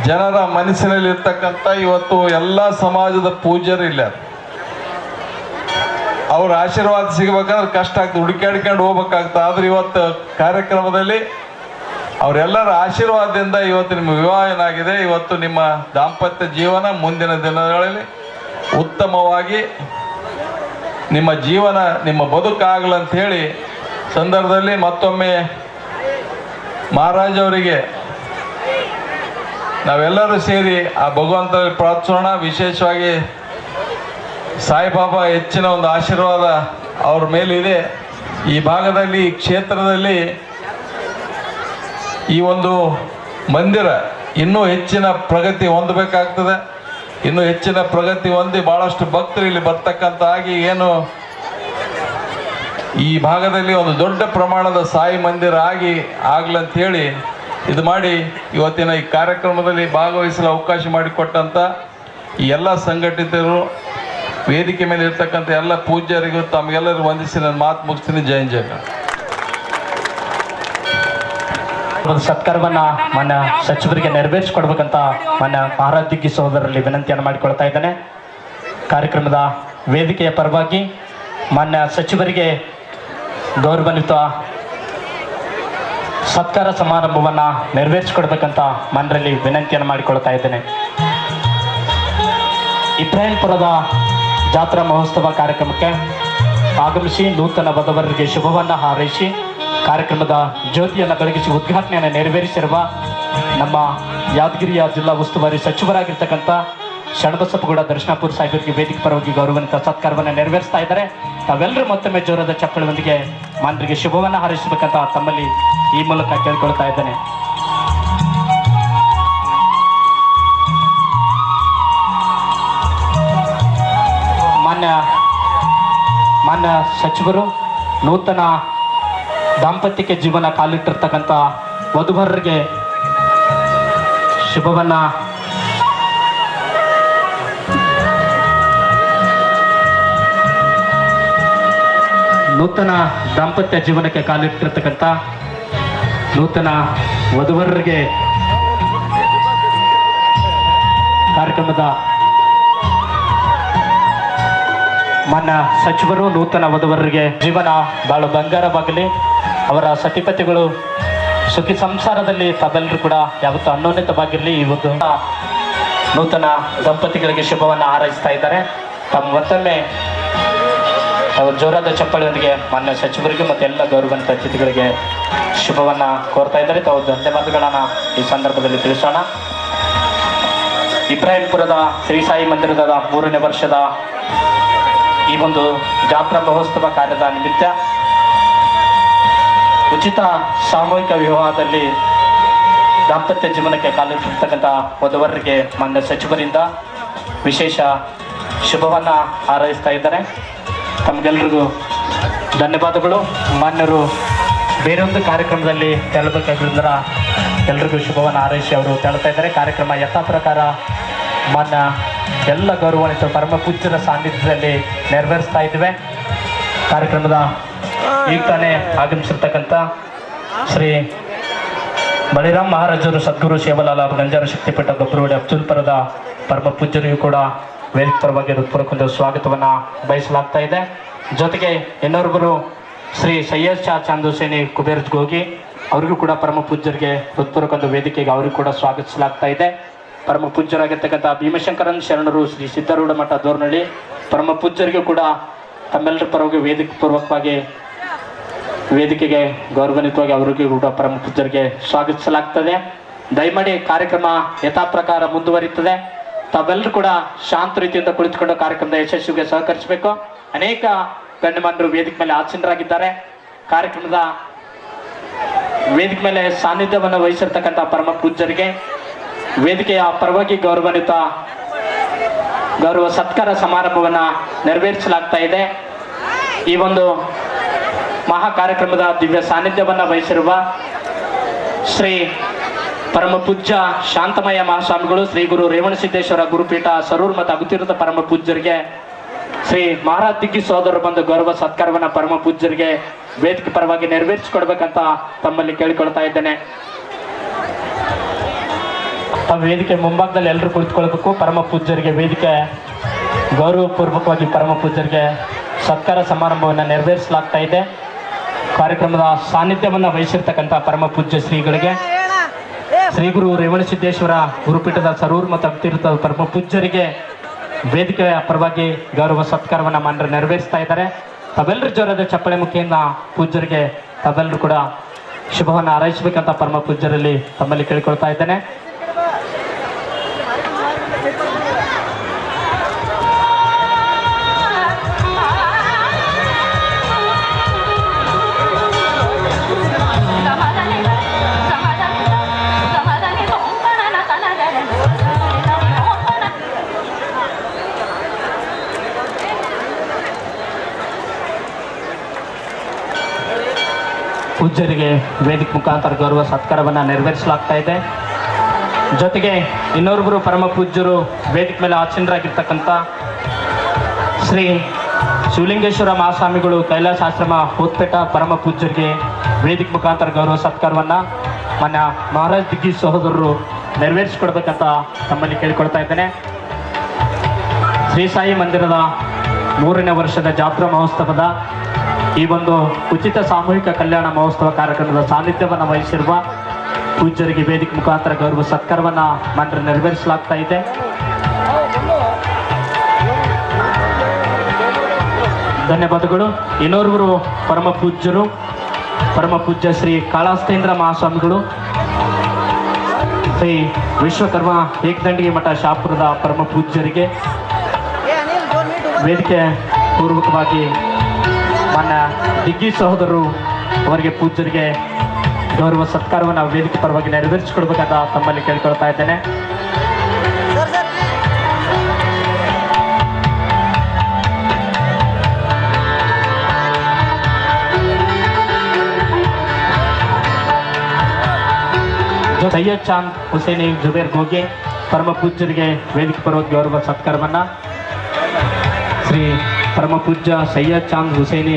K: ಜನರ ಮನಸ್ಸಿನಲ್ಲಿ ಇರ್ತಕ್ಕಂಥ ಇವತ್ತು ಎಲ್ಲ ಸಮಾಜದ ಪೂಜ್ಯರು ಇಲ್ಲ. ಅವ್ರ ಆಶೀರ್ವಾದ ಸಿಗಬೇಕಂದ್ರೆ ಕಷ್ಟ ಆಗ್ತದೆ, ಹುಡುಕಾಡ್ಕೊಂಡು ಹೋಗ್ಬೇಕಾಗ್ತದೆ. ಆದ್ರೆ ಇವತ್ತು ಕಾರ್ಯಕ್ರಮದಲ್ಲಿ ಅವರೆಲ್ಲರ ಆಶೀರ್ವಾದದಿಂದ ಇವತ್ತು ನಿಮ್ಮ ವಿವಾಹ ಏನಾಗಿದೆ, ಇವತ್ತು ನಿಮ್ಮ ದಾಂಪತ್ಯ ಜೀವನ ಮುಂದಿನ ದಿನಗಳಲ್ಲಿ ಉತ್ತಮವಾಗಿ ನಿಮ್ಮ ಜೀವನ ನಿಮ್ಮ ಬದುಕಾಗಲಂತ ಹೇಳಿ ಸಂದರ್ಭದಲ್ಲಿ ಮತ್ತೊಮ್ಮೆ ಮಹಾರಾಜ್ ಅವರಿಗೆ ನಾವೆಲ್ಲರೂ ಸೇರಿ ಆ ಭಗವಂತ ಪ್ರಾರ್ಥಿಸೋಣ. ವಿಶೇಷವಾಗಿ ಸಾಯಿಬಾಬಾ ಹೆಚ್ಚಿನ ಒಂದು ಆಶೀರ್ವಾದ ಅವ್ರ ಮೇಲಿದೆ. ಈ ಭಾಗದಲ್ಲಿ ಈ ಕ್ಷೇತ್ರದಲ್ಲಿ ಈ ಒಂದು ಮಂದಿರ ಇನ್ನೂ ಹೆಚ್ಚಿನ ಪ್ರಗತಿ ಹೊಂದಬೇಕಾಗ್ತದೆ. ಇನ್ನೂ ಹೆಚ್ಚಿನ ಪ್ರಗತಿ ಹೊಂದಿ ಭಾಳಷ್ಟು ಭಕ್ತರು ಇಲ್ಲಿ ಬರ್ತಕ್ಕಂಥ ಆಗಿ ಏನು ಈ ಭಾಗದಲ್ಲಿ ಒಂದು ದೊಡ್ಡ ಪ್ರಮಾಣದ ಸಾಯಿ ಮಂದಿರ ಆಗ್ಲಂತೇಳಿ ಇದು ಮಾಡಿ ಇವತ್ತಿನ ಈ ಕಾರ್ಯಕ್ರಮದಲ್ಲಿ ಭಾಗವಹಿಸಲು ಅವಕಾಶ ಮಾಡಿಕೊಟ್ಟಂಥ ಈ ಎಲ್ಲ ಸಂಘಟಿತರು, ವೇದಿಕೆ ಮೇಲೆ ಇರ್ತಕ್ಕಂಥ ಎಲ್ಲ ಪೂಜ್ಯರಿಗೂ ತಮಗೆಲ್ಲರೂ ವಂದಿಸಿ ನನ್ನ ಮಾತು ಮುಗಿಸ್ತೀನಿ. ಜೈ ಜಯ.
J: ಒಂದು ಸತ್ಕಾರವನ್ನ ಮಾನ್ಯ ಸಚಿವರಿಗೆ ನೆರವೇರಿಸಿಕೊಡ್ಬೇಕಂತ ಮಾನ್ಯ ಆರಾಧ್ಯಕ್ಕೆ ಸಹೋದರರಲ್ಲಿ ವಿನಂತಿಯನ್ನು ಮಾಡಿಕೊಳ್ತಾ ಇದ್ದೇನೆ. ಕಾರ್ಯಕ್ರಮದ ವೇದಿಕೆಯ ಪರವಾಗಿ ಮಾನ್ಯ ಸಚಿವರಿಗೆ ಗೌರವಾನ್ವಿತ ಸತ್ಕಾರ ಸಮಾರಂಭವನ್ನು ನೆರವೇರಿಸಿಕೊಡ್ಬೇಕಂತ ಮನರಲ್ಲಿ ವಿನಂತಿಯನ್ನು ಮಾಡಿಕೊಳ್ತಾ ಇದ್ದೇನೆ. ಇಬ್ರಾಹಿಂಪುರದ ಜಾತ್ರಾ ಮಹೋತ್ಸವ ಕಾರ್ಯಕ್ರಮಕ್ಕೆ ಆಗಮಿಸಿ ನೂತನ ವಧುವರರಿಗೆ ಶುಭವನ್ನು ಹಾರೈಸಿ ಕಾರ್ಯಕ್ರಮದ ಜ್ಯೋತಿಯನ್ನು ಬೆಳಗಿಸಿ ಉದ್ಘಾಟನೆಯನ್ನು ನೆರವೇರಿಸಿರುವ ನಮ್ಮ ಯಾದಗಿರಿಯ ಜಿಲ್ಲಾ ಉಸ್ತುವಾರಿ ಸಚಿವರಾಗಿರ್ತಕ್ಕಂಥ ಶರಣಬಸಪ್ಪಗೌಡ ದರ್ಶನಾಪುರ ಸಾಹೇಬರಿಗೆ ವೇದಿಕೆ ಪರವಾಗಿ ಗೌರವಾನ್ವಿತ ಸತ್ಕಾರವನ್ನು ನೆರವೇರಿಸ್ತಾ ಇದ್ದಾರೆ. ತಾವೆಲ್ಲರೂ ಮತ್ತೊಮ್ಮೆ ಜೋರದ ಚಪ್ಪಳದೊಂದಿಗೆ ಮಾನ್ಯರಿಗೆ ಶುಭವನ್ನು ಹಾರೈಸಬೇಕಂತ ತಮ್ಮಲ್ಲಿ ಈ ಮೂಲಕ ಕೇಳ್ಕೊಳ್ತಾ ಇದ್ದೇನೆ. ಮಾನ್ಯ ಸಚಿವರು ನೂತನ ದಾಂಪತ್ಯಕ್ಕೆ ಜೀವನ ಕಾಲಿಟ್ಟಿರ್ತಕ್ಕಂಥ ವಧುವರರಿಗೆ ಶುಭವನ್ನ ನೂತನ ದಾಂಪತ್ಯ ಜೀವನಕ್ಕೆ ಕಾಲಿಟ್ಟಿರ್ತಕ್ಕಂಥ ನೂತನ ವಧುವರರಿಗೆ ಕಾರ್ಯಕ್ರಮದ ಮಾನ್ಯ ಸಚಿವರು ನೂತನ ವಧುವರರಿಗೆ ಜೀವನ ಬಾಳು ಬಂಗಾರವಾಗಲಿ, ಅವರ ಸತಿಪತಿಗಳು ಸುಖಿ ಸಂಸಾರದಲ್ಲಿ ತಾವೆಲ್ಲರೂ ಕೂಡ ಯಾವತ್ತೂ ಅನ್ಯೋನ್ಯತವಾಗಿರಲಿ. ಈ ಒಂದು ನೂತನ ದಂಪತಿಗಳಿಗೆ ಶುಭವನ್ನು ಹಾರೈಸ್ತಾ ಇದ್ದಾರೆ. ತಮ್ಮ ಮತ್ತೊಮ್ಮೆ ಜೋರಾದ ಚಪ್ಪಾಳೆಯೊಂದಿಗೆ ಮಾನ್ಯ ಸಚಿವರಿಗೆ ಮತ್ತು ಎಲ್ಲ ಗೌರವಾನ್ವಿತ ಅತಿಥಿಗಳಿಗೆ ಶುಭವನ್ನು ಕೋರ್ತಾ ಇದ್ದಾರೆ. ತಾವು ಧನ್ಯವಾದಗಳನ್ನು ಈ ಸಂದರ್ಭದಲ್ಲಿ ತಿಳಿಸೋಣ. ಇಬ್ರಾಹಿಂಪುರದ ಶ್ರೀ ಸಾಯಿ ಮಂದಿರದ 3ನೇ ವರ್ಷದ ಈ ಒಂದು ಜಾತ್ರಾ ಮಹೋತ್ಸವ ಕಾರ್ಯದ ನಿಮಿತ್ತ ಉಚಿತ ಸಾಮೂಹಿಕ ವಿವಾಹದಲ್ಲಿ ದಾಂಪತ್ಯ ಜೀವನಕ್ಕೆ ಕಾಲಿಟ್ಟಿರ್ತಕ್ಕಂಥ ವಧುವರರಿಗೆ ಮಾನ್ಯ ಸಚಿವರಿಂದ ವಿಶೇಷ ಶುಭವನ್ನು ಹಾರೈಸ್ತಾ ಇದ್ದಾರೆ. ತಮಗೆಲ್ಲರಿಗೂ ಧನ್ಯವಾದಗಳು. ಮಾನ್ಯರು ಬೇರೊಂದು ಕಾರ್ಯಕ್ರಮದಲ್ಲಿ ತೆರಳಬೇಕಾಗಿದ್ದರಿಂದ ಎಲ್ರಿಗೂ ಶುಭವನ್ನು ಹಾರೈಸಿ ಅವರು ತೆರಳ್ತಾ ಇದ್ದಾರೆ. ಕಾರ್ಯಕ್ರಮ ಯಥಾ ಪ್ರಕಾರ ಮಾನ್ಯ ಎಲ್ಲ ಗೌರವಾನ್ವಿತ ಪರಮ ಪೂಜ್ಯರ ಸಾನ್ನಿಧ್ಯದಲ್ಲಿ ನೆರವೇರಿಸ್ತಾ ಇದ್ದೇವೆ. ಕಾರ್ಯಕ್ರಮದ ಈಗ ತಾನೇ ಆಗಮಿಸಿರ್ತಕ್ಕಂಥ ಶ್ರೀ ಬಳಿರಾಮ್ ಮಹಾರಾಜರು ಸದ್ಗುರು ಸೇವಲಾಲ ಗಂಜಾರ ಶಕ್ತಿಪೀಠ ಗೊಬ್ಬರವಾಡಿ ಅಬ್ದುಲ್ಪುರದ ಪರಮ ಪೂಜ್ಯರಿಗೂ ಕೂಡ ವೇದಿಕೆ ಪರವಾಗಿ ಹೃತ್ಪೂರ್ವಕ ಸ್ವಾಗತವನ್ನು ಬಯಸಲಾಗ್ತಾ ಇದೆ. ಜೊತೆಗೆ ಇನ್ನೊಬ್ಬರು ಶ್ರೀ ಸೈಯದ್ ಶಾ ಚಾಂದ್ ಹುಸೇನಿ ಕುಬೇರ್ಜ್ ಗೋಗಿ ಅವರಿಗೂ ಕೂಡ ಪರಮ ಪೂಜ್ಯರಿಗೆ ಹೃತ್ಪೂರ್ವಕ ವೇದಿಕೆಗೆ ಅವರಿಗೂ ಕೂಡ ಸ್ವಾಗತಿಸಲಾಗ್ತಾ ಇದೆ. ಪರಮ ಪೂಜ್ಯರಾಗಿರ್ತಕ್ಕಂಥ ಭೀಮಶಂಕರನ್ ಶರಣರು ಶ್ರೀ ಸಿದ್ಧಾರೂಢ ಮಠ ದೋರ್ನಳ್ಳಿ ಪರಮ ಪೂಜ್ಯರಿಗೂ ಕೂಡ ತಮ್ಮೆಲ್ಲರ ಪರವಾಗಿ ವೇದಿಕೆಗೆ ಗೌರವಾನ್ವಿತವಾಗಿ ಅವರಿಗೂ ಕೂಡ ಪರಮ ಪೂಜ್ಯರಿಗೆ ಸ್ವಾಗತಿಸಲಾಗ್ತದೆ. ದಯಮಾಡಿ ಕಾರ್ಯಕ್ರಮ ಯಥಾ ಪ್ರಕಾರ ಮುಂದುವರಿಯುತ್ತದೆ. ತಾವೆಲ್ಲರೂ ಕೂಡ ಶಾಂತ ರೀತಿಯಿಂದ ಕುಳಿತುಕೊಂಡು ಕಾರ್ಯಕ್ರಮದ ಯಶಸ್ವಿಗೆ ಸಹಕರಿಸಬೇಕು. ಅನೇಕ ಗಣ್ಯಮಾನ್ಯರು ವೇದಿಕೆ ಮೇಲೆ ಆಸೀನರಾಗಿದ್ದಾರೆ. ಕಾರ್ಯಕ್ರಮದ ವೇದಿಕೆ ಮೇಲೆ ಸಾನ್ನಿಧ್ಯವನ್ನು ವಹಿಸಿರ್ತಕ್ಕಂಥ ಪರಮ ಪೂಜ್ಯರಿಗೆ ವೇದಿಕೆಯ ಪರವಾಗಿ ಗೌರವ ಸತ್ಕಾರ ಸಮಾರಂಭವನ್ನು ನೆರವೇರಿಸಲಾಗ್ತಾ ಇದೆ. ಈ ಒಂದು ಮಹಾ ಕಾರ್ಯಕ್ರಮದ ದಿವ್ಯ ಸಾನ್ನಿಧ್ಯವನ್ನು ವಹಿಸಿರುವ ಶ್ರೀ ಪರಮ ಪೂಜ್ಯ ಶಾಂತಮಯ ಮಹಾಸ್ವಾಮಿಗಳು, ಶ್ರೀ ಗುರು ರೇವಣಸಿದ್ದೇಶ್ವರ ಗುರುಪೀಠ ಸರೂರ್ ಮತ್ತು ಅಗುತ್ತಿರದ ಪರಮ ಪೂಜ್ಯರಿಗೆ ಶ್ರೀ ಮಹಾರಾಜ್ ದಿಗ್ಗಿ ಸೋದರರು ಬಂದು ಗೌರವ ಸತ್ಕಾರವನ್ನು ಪರಮ ಪೂಜ್ಯರಿಗೆ ವೇದಿಕೆ ಪರವಾಗಿ ನೆರವೇರಿಸಿಕೊಡ್ಬೇಕಂತ ತಮ್ಮಲ್ಲಿ ಕೇಳಿಕೊಳ್ತಾ ಇದ್ದೇನೆ. ತಮ್ಮ ವೇದಿಕೆ ಮುಂಭಾಗದಲ್ಲಿ ಎಲ್ಲರೂ ಕುಳಿತುಕೊಳ್ಬೇಕು. ಪರಮ ಪೂಜ್ಯರಿಗೆ ವೇದಿಕೆ ಗೌರವಪೂರ್ವಕವಾಗಿ ಪರಮ ಪೂಜ್ಯರಿಗೆ ಸತ್ಕಾರ ಸಮಾರಂಭವನ್ನು ನೆರವೇರಿಸಲಾಗ್ತಾ ಇದೆ. ಕಾರ್ಯಕ್ರಮದ ಸಾನ್ನಿಧ್ಯವನ್ನು ವಹಿಸಿರ್ತಕ್ಕಂಥ ಪರಮ ಪೂಜ್ಯ ಶ್ರೀಗಳಿಗೆ, ಶ್ರೀ ಗುರು ರೇವಣಸಿದ್ದೇಶ್ವರ ಗುರುಪೀಠದ ಸರೂರ್ ಮತ್ತು ಅಗ್ತಿರದ ಪರಮ ಪೂಜ್ಯರಿಗೆ ವೇದಿಕೆಯ ಪರವಾಗಿ ಗೌರವ ಸತ್ಕಾರವನ್ನು ಮಾನ್ಯರು ನೆರವೇರಿಸ್ತಾ ಇದ್ದಾರೆ. ತಾವೆಲ್ಲರ ಜೋರಾದ ಚಪ್ಪಳೆ ಮುಖಿಯಿಂದ ಪೂಜ್ಯರಿಗೆ ತಾವೆಲ್ಲರೂ ಕೂಡ ಶುಭವನ್ನು ಹಾರೈಸಬೇಕಂತ ಪರಮ ಪೂಜ್ಯರಲ್ಲಿ ತಮ್ಮಲ್ಲಿ ಕೇಳಿಕೊಳ್ತಾ ಇದ್ದೇನೆ. ಪೂಜ್ಯರಿಗೆ ವೇದಿಕೆ ಮುಖಾಂತರ ಗೌರವ ಸತ್ಕಾರವನ್ನು ನೆರವೇರಿಸಲಾಗ್ತಾ ಇದೆ. ಜೊತೆಗೆ ಇನ್ನೊಬ್ಬರು ಪರಮ ಪೂಜ್ಯರು ವೇದಿಕೆ ಮೇಲೆ ಆಸೀನರಾಗಿರ್ತಕ್ಕಂಥ ಶ್ರೀ ಶಿವಲಿಂಗೇಶ್ವರ ಮಹಾಸ್ವಾಮಿಗಳು ಕೈಲಾಸಾಶ್ರಮ ಹೋತ್ಪೇಟ ಪರಮ ಪೂಜ್ಯರಿಗೆ ವೇದಿಕೆ ಮುಖಾಂತರ ಗೌರವ ಸತ್ಕಾರವನ್ನು ಮಾನ್ಯ ಮಹಾರಾಜ್ ದಿಗ್ಗಿ ಸಹೋದರರು ನೆರವೇರಿಸಿಕೊಡ್ಬೇಕಂತ ತಮ್ಮಲ್ಲಿ ಕೇಳಿಕೊಳ್ತಾ ಇದ್ದೇನೆ. ಶ್ರೀ ಸಾಯಿ ಮಂದಿರದ 3ನೇ ವರ್ಷದ ಜಾತ್ರಾ ಮಹೋತ್ಸವದ ಈ ಒಂದು ಉಚಿತ ಸಾಮೂಹಿಕ ಕಲ್ಯಾಣ ಮಹೋತ್ಸವ ಕಾರ್ಯಕ್ರಮದ ಸಾನ್ನಿಧ್ಯವನ್ನು ವಹಿಸಿರುವ ಪೂಜ್ಯರಿಗೆ ವೇದಿಕೆ ಮುಖಾಂತರ ಗೌರವ ಸತ್ಕಾರವನ್ನು ಮಾನ್ಯರು ನೆರವೇರಿಸಲಾಗ್ತಾ ಇದೆ. ಧನ್ಯವಾದಗಳು. ಇನ್ನೋರ್ವರು ಪರಮ ಪೂಜ್ಯರು, ಪರಮ ಪೂಜ್ಯ ಶ್ರೀ ಕಾಳಹಸ್ತೇಂದ್ರ ಮಹಾಸ್ವಾಮಿಗಳು, ಶ್ರೀ ವಿಶ್ವಕರ್ಮ ಏಕದಂಡಿಗೆ ಮಠ ಶಾಪುರದ ಪರಮ ಪೂಜ್ಯರಿಗೆ ವೇದಿಕೆ ಪೂರ್ವಕವಾಗಿ ಮಾನ್ಯ ದಿಗ್ಗಿ ಸಹೋದರರು ಅವರಿಗೆ ಪೂಜ್ಯರಿಗೆ ಗೌರವ ಸತ್ಕಾರವನ್ನು ವೇದಿಕೆ ಪರವಾಗಿ ನೆರವೇರಿಸಿಕೊಡ್ಬೇಕಂತ ತಮ್ಮಲ್ಲಿ ಕೇಳಿಕೊಳ್ತಾ ಇದ್ದೇನೆ. ಸೈಯದ್ ಚಾಂದ್ ಹುಸೇನಿ ಜುಬೇರ್ ಗೋಗಿ ಪರಮ ಪೂಜ್ಯರಿಗೆ ವೇದಿಕೆ ಪರವಾಗಿ ಗೌರವ ಸತ್ಕಾರವನ್ನು ಶ್ರೀ ಪರಮ ಪೂಜ್ಯ ಸೈಯದ್ ಚಾಂದ್ ಹುಸೇನಿ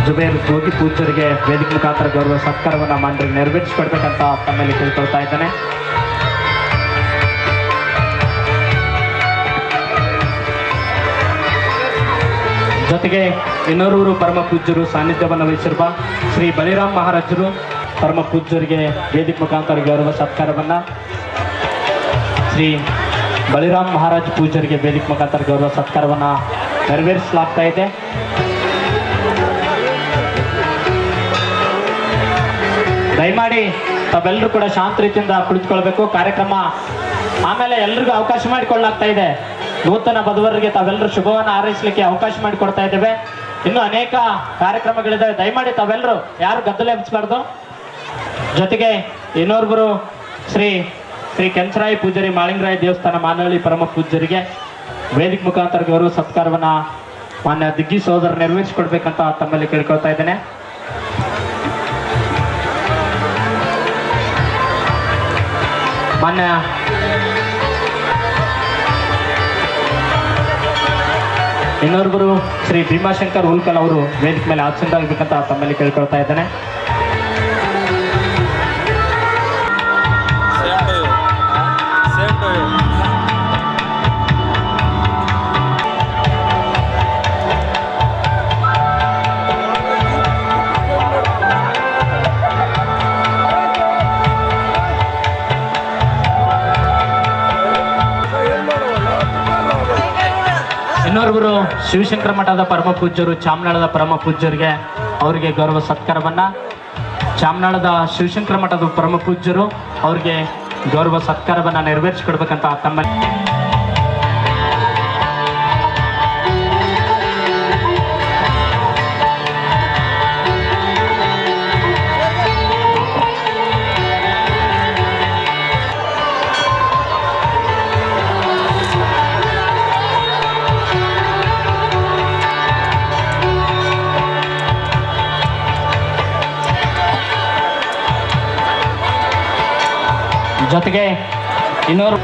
J: ಜುಬೇರ್ ಗೋಗಿ ಪೂಜ್ಯರಿಗೆ ವೇದಿಕೆ ಮುಖಾಂತರ ಗೌರವ ಸತ್ಕಾರವನ್ನು ಮಾನ್ಯರಿಗೆ ನೆರವೇರಿಸಿಕೊಡ್ಬೇಕಂತ ತಮ್ಮಲ್ಲಿ ಕೇಳ್ಕೊಳ್ತಾ ಇದ್ದೇನೆ. ಜೊತೆಗೆ ಇನ್ನೋರ್ವರು ಪರಮ ಪೂಜ್ಯರು ಸಾನ್ನಿಧ್ಯವನ್ನು ವಹಿಸಿರುವ ಶ್ರೀ ಬಳಿರಾಮ್ ಮಹಾರಾಜರು ಪರಮ ಪೂಜ್ಯರಿಗೆ ವೇದಿಕೆ ಮುಖಾಂತರ ಗೌರವ ಸತ್ಕಾರವನ್ನು ಶ್ರೀ ಬಳಿರಾಮ್ ಮಹಾರಾಜ್ ಪೂಜಾರಿಗೆ ವೇದಿಕೆ ಮುಖಾಂತರ ಗೌರವ ಸತ್ಕಾರವನ್ನು ನೆರವೇರಿಸಲಾಗ್ತಾ ಇದೆ. ದಯಮಾಡಿ ತಾವೆಲ್ಲರೂ ಕೂಡ ಶಾಂತ ರೀತಿಯಿಂದ ಕುಳಿತುಕೊಳ್ಬೇಕು. ಕಾರ್ಯಕ್ರಮ ಆಮೇಲೆ ಎಲ್ರಿಗೂ ಅವಕಾಶ ಮಾಡಿಕೊಳ್ಳಲಾಗ್ತಾ ಇದೆ. ನೂತನ ವಧುವರರಿಗೆ ತಾವೆಲ್ಲರೂ ಶುಭವನ್ನು ಹಾರೈಸಲಿಕ್ಕೆ ಅವಕಾಶ ಮಾಡಿಕೊಡ್ತಾ ಇದ್ದೇವೆ. ಇನ್ನು ಅನೇಕ ಕಾರ್ಯಕ್ರಮಗಳಿದ್ದಾವೆ. ದಯಮಾಡಿ ತಾವೆಲ್ಲರೂ ಯಾರು ಗದ್ದಲ ಎಬ್ಬಿಸಬಾರ್ದು. ಜೊತೆಗೆ ಇನ್ನೊಬ್ಬರು ಶ್ರೀ ಕೆಂಚರಾಯ ಪೂಜಾರಿ ಮಾಳಿಂಗರಾಯ ದೇವಸ್ಥಾನ ಮಾನಹಳ್ಳಿ ಪರಮ ಪೂಜ್ಯರಿಗೆ ವೇದಿಕೆ ಮುಖಾಂತರ ಗೌರವ ಸತ್ಕಾರವನ್ನ ಮಾನ್ಯ ದಿಗ್ಗಿ ಸಹೋದರ ನೆರವೇರಿಸಿಕೊಡ್ಬೇಕಂತ ತಮ್ಮಲ್ಲಿ ಕೇಳ್ಕೊಳ್ತಾ ಇದ್ದೇನೆ. ಮಾನ್ಯ ಇನ್ನೊಬ್ಬರು ಶ್ರೀ ಭೀಮಾಶಂಕರ್ ಉಲ್ಕಲ್ ಅವರು ವೇದಿಕೆ ಮೇಲೆ ಆಸೀನರಾಗಬೇಕಂತ ತಮ್ಮಲ್ಲಿ ಕೇಳ್ಕೊಳ್ತಾ ಇದ್ದೇನೆ. ಇನ್ನೋರ್ವರು ಶಿವಶಂಕರ ಮಠದ ಪರಮ ಪೂಜ್ಯರು ಚಾಮನಾಳದ ಪರಮ ಪೂಜ್ಯರಿಗೆ ಅವರಿಗೆ ಗೌರವ ಸತ್ಕಾರವನ್ನ, ಚಾಮನಾಳದ ಶಿವಶಂಕರ ಮಠದ ಪರಮ ಪೂಜ್ಯರು ಅವರಿಗೆ ಗೌರವ ಸತ್ಕಾರವನ್ನ ನೆರವೇರಿಸಿಕೊಡ್ಬೇಕಂತ ತಮ್ಮ ಜೊತೆಗೆ ಇನ್ನೋರು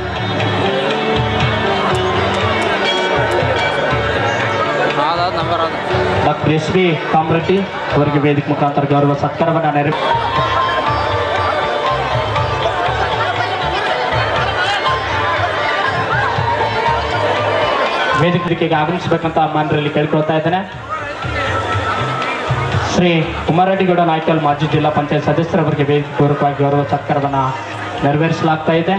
J: ಡಾಕ್ಟರ್ ಎಸ್ ಬಿ ಕಾಮರೆಡ್ಡಿ ಅವರಿಗೆ ವೇದಿಕೆ ಮುಖಾಂತರ ಗೌರವ ಸತ್ಕಾರವನ್ನು ವೇದಿಕೆಗೆ ಆಗಮಿಸಬೇಕಂತ ಮಾನ್ಯರಲ್ಲಿ ಕೇಳ್ಕೊಳ್ತಾ ಇದ್ದೇನೆ. ಶ್ರೀ ಕುಮಾರರೆಡ್ಡಿಗೌಡ ನಾಯ್ಕಲ್ ಮಾಜಿ ಜಿಲ್ಲಾ ಪಂಚಾಯತ್ ಸದಸ್ಯರವರಿಗೆ ವೇದಿಕೆ ಪೂರ್ವಕವಾಗಿ ಗೌರವ ಸತ್ಕಾರವನ್ನು ನೆರವೇರಿಸಲಾಗ್ತಾ ಇದೆ.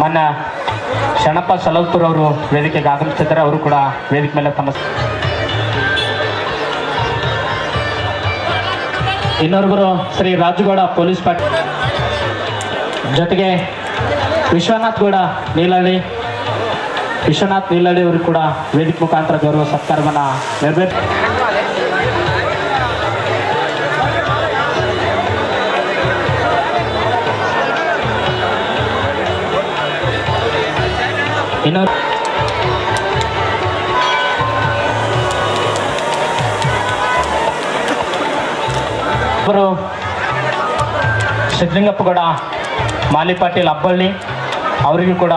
J: ಮಾನ್ಯ ಶರಣಪ್ಪ ಸಲಲ್ಪುರ್ ಅವರು ವೇದಿಕೆಗೆ ಆಗಮಿಸಿದ್ದಾರೆ. ಅವರು ಕೂಡ ವೇದಿಕೆ ಮೇಲೆ ತಮ್ಮ ಇನ್ನೊಬ್ಬರು ಶ್ರೀ ರಾಜುಗೌಡ ಪೊಲೀಸ್ ಪಾಟೀಲ್ ಜೊತೆಗೆ ವಿಶ್ವನಾಥ್ ನೀಲಹಳ್ಳಿ ಅವರು ಕೂಡ ವೇದಿಕೆ ಮುಖಾಂತರ ಗೌರವ ಸತ್ಕಾರವನ್ನು ನೆರವೇರಿಸಿ ಇನ್ನೊಬ್ಬರು ಸಿದ್ಧಲಿಂಗಪ್ಪಗೌಡ ಮಾಲಿ ಪಾಟೀಲ್ ಹಬ್ಬಳ್ಳಿ ಅವರಿಗೂ ಕೂಡ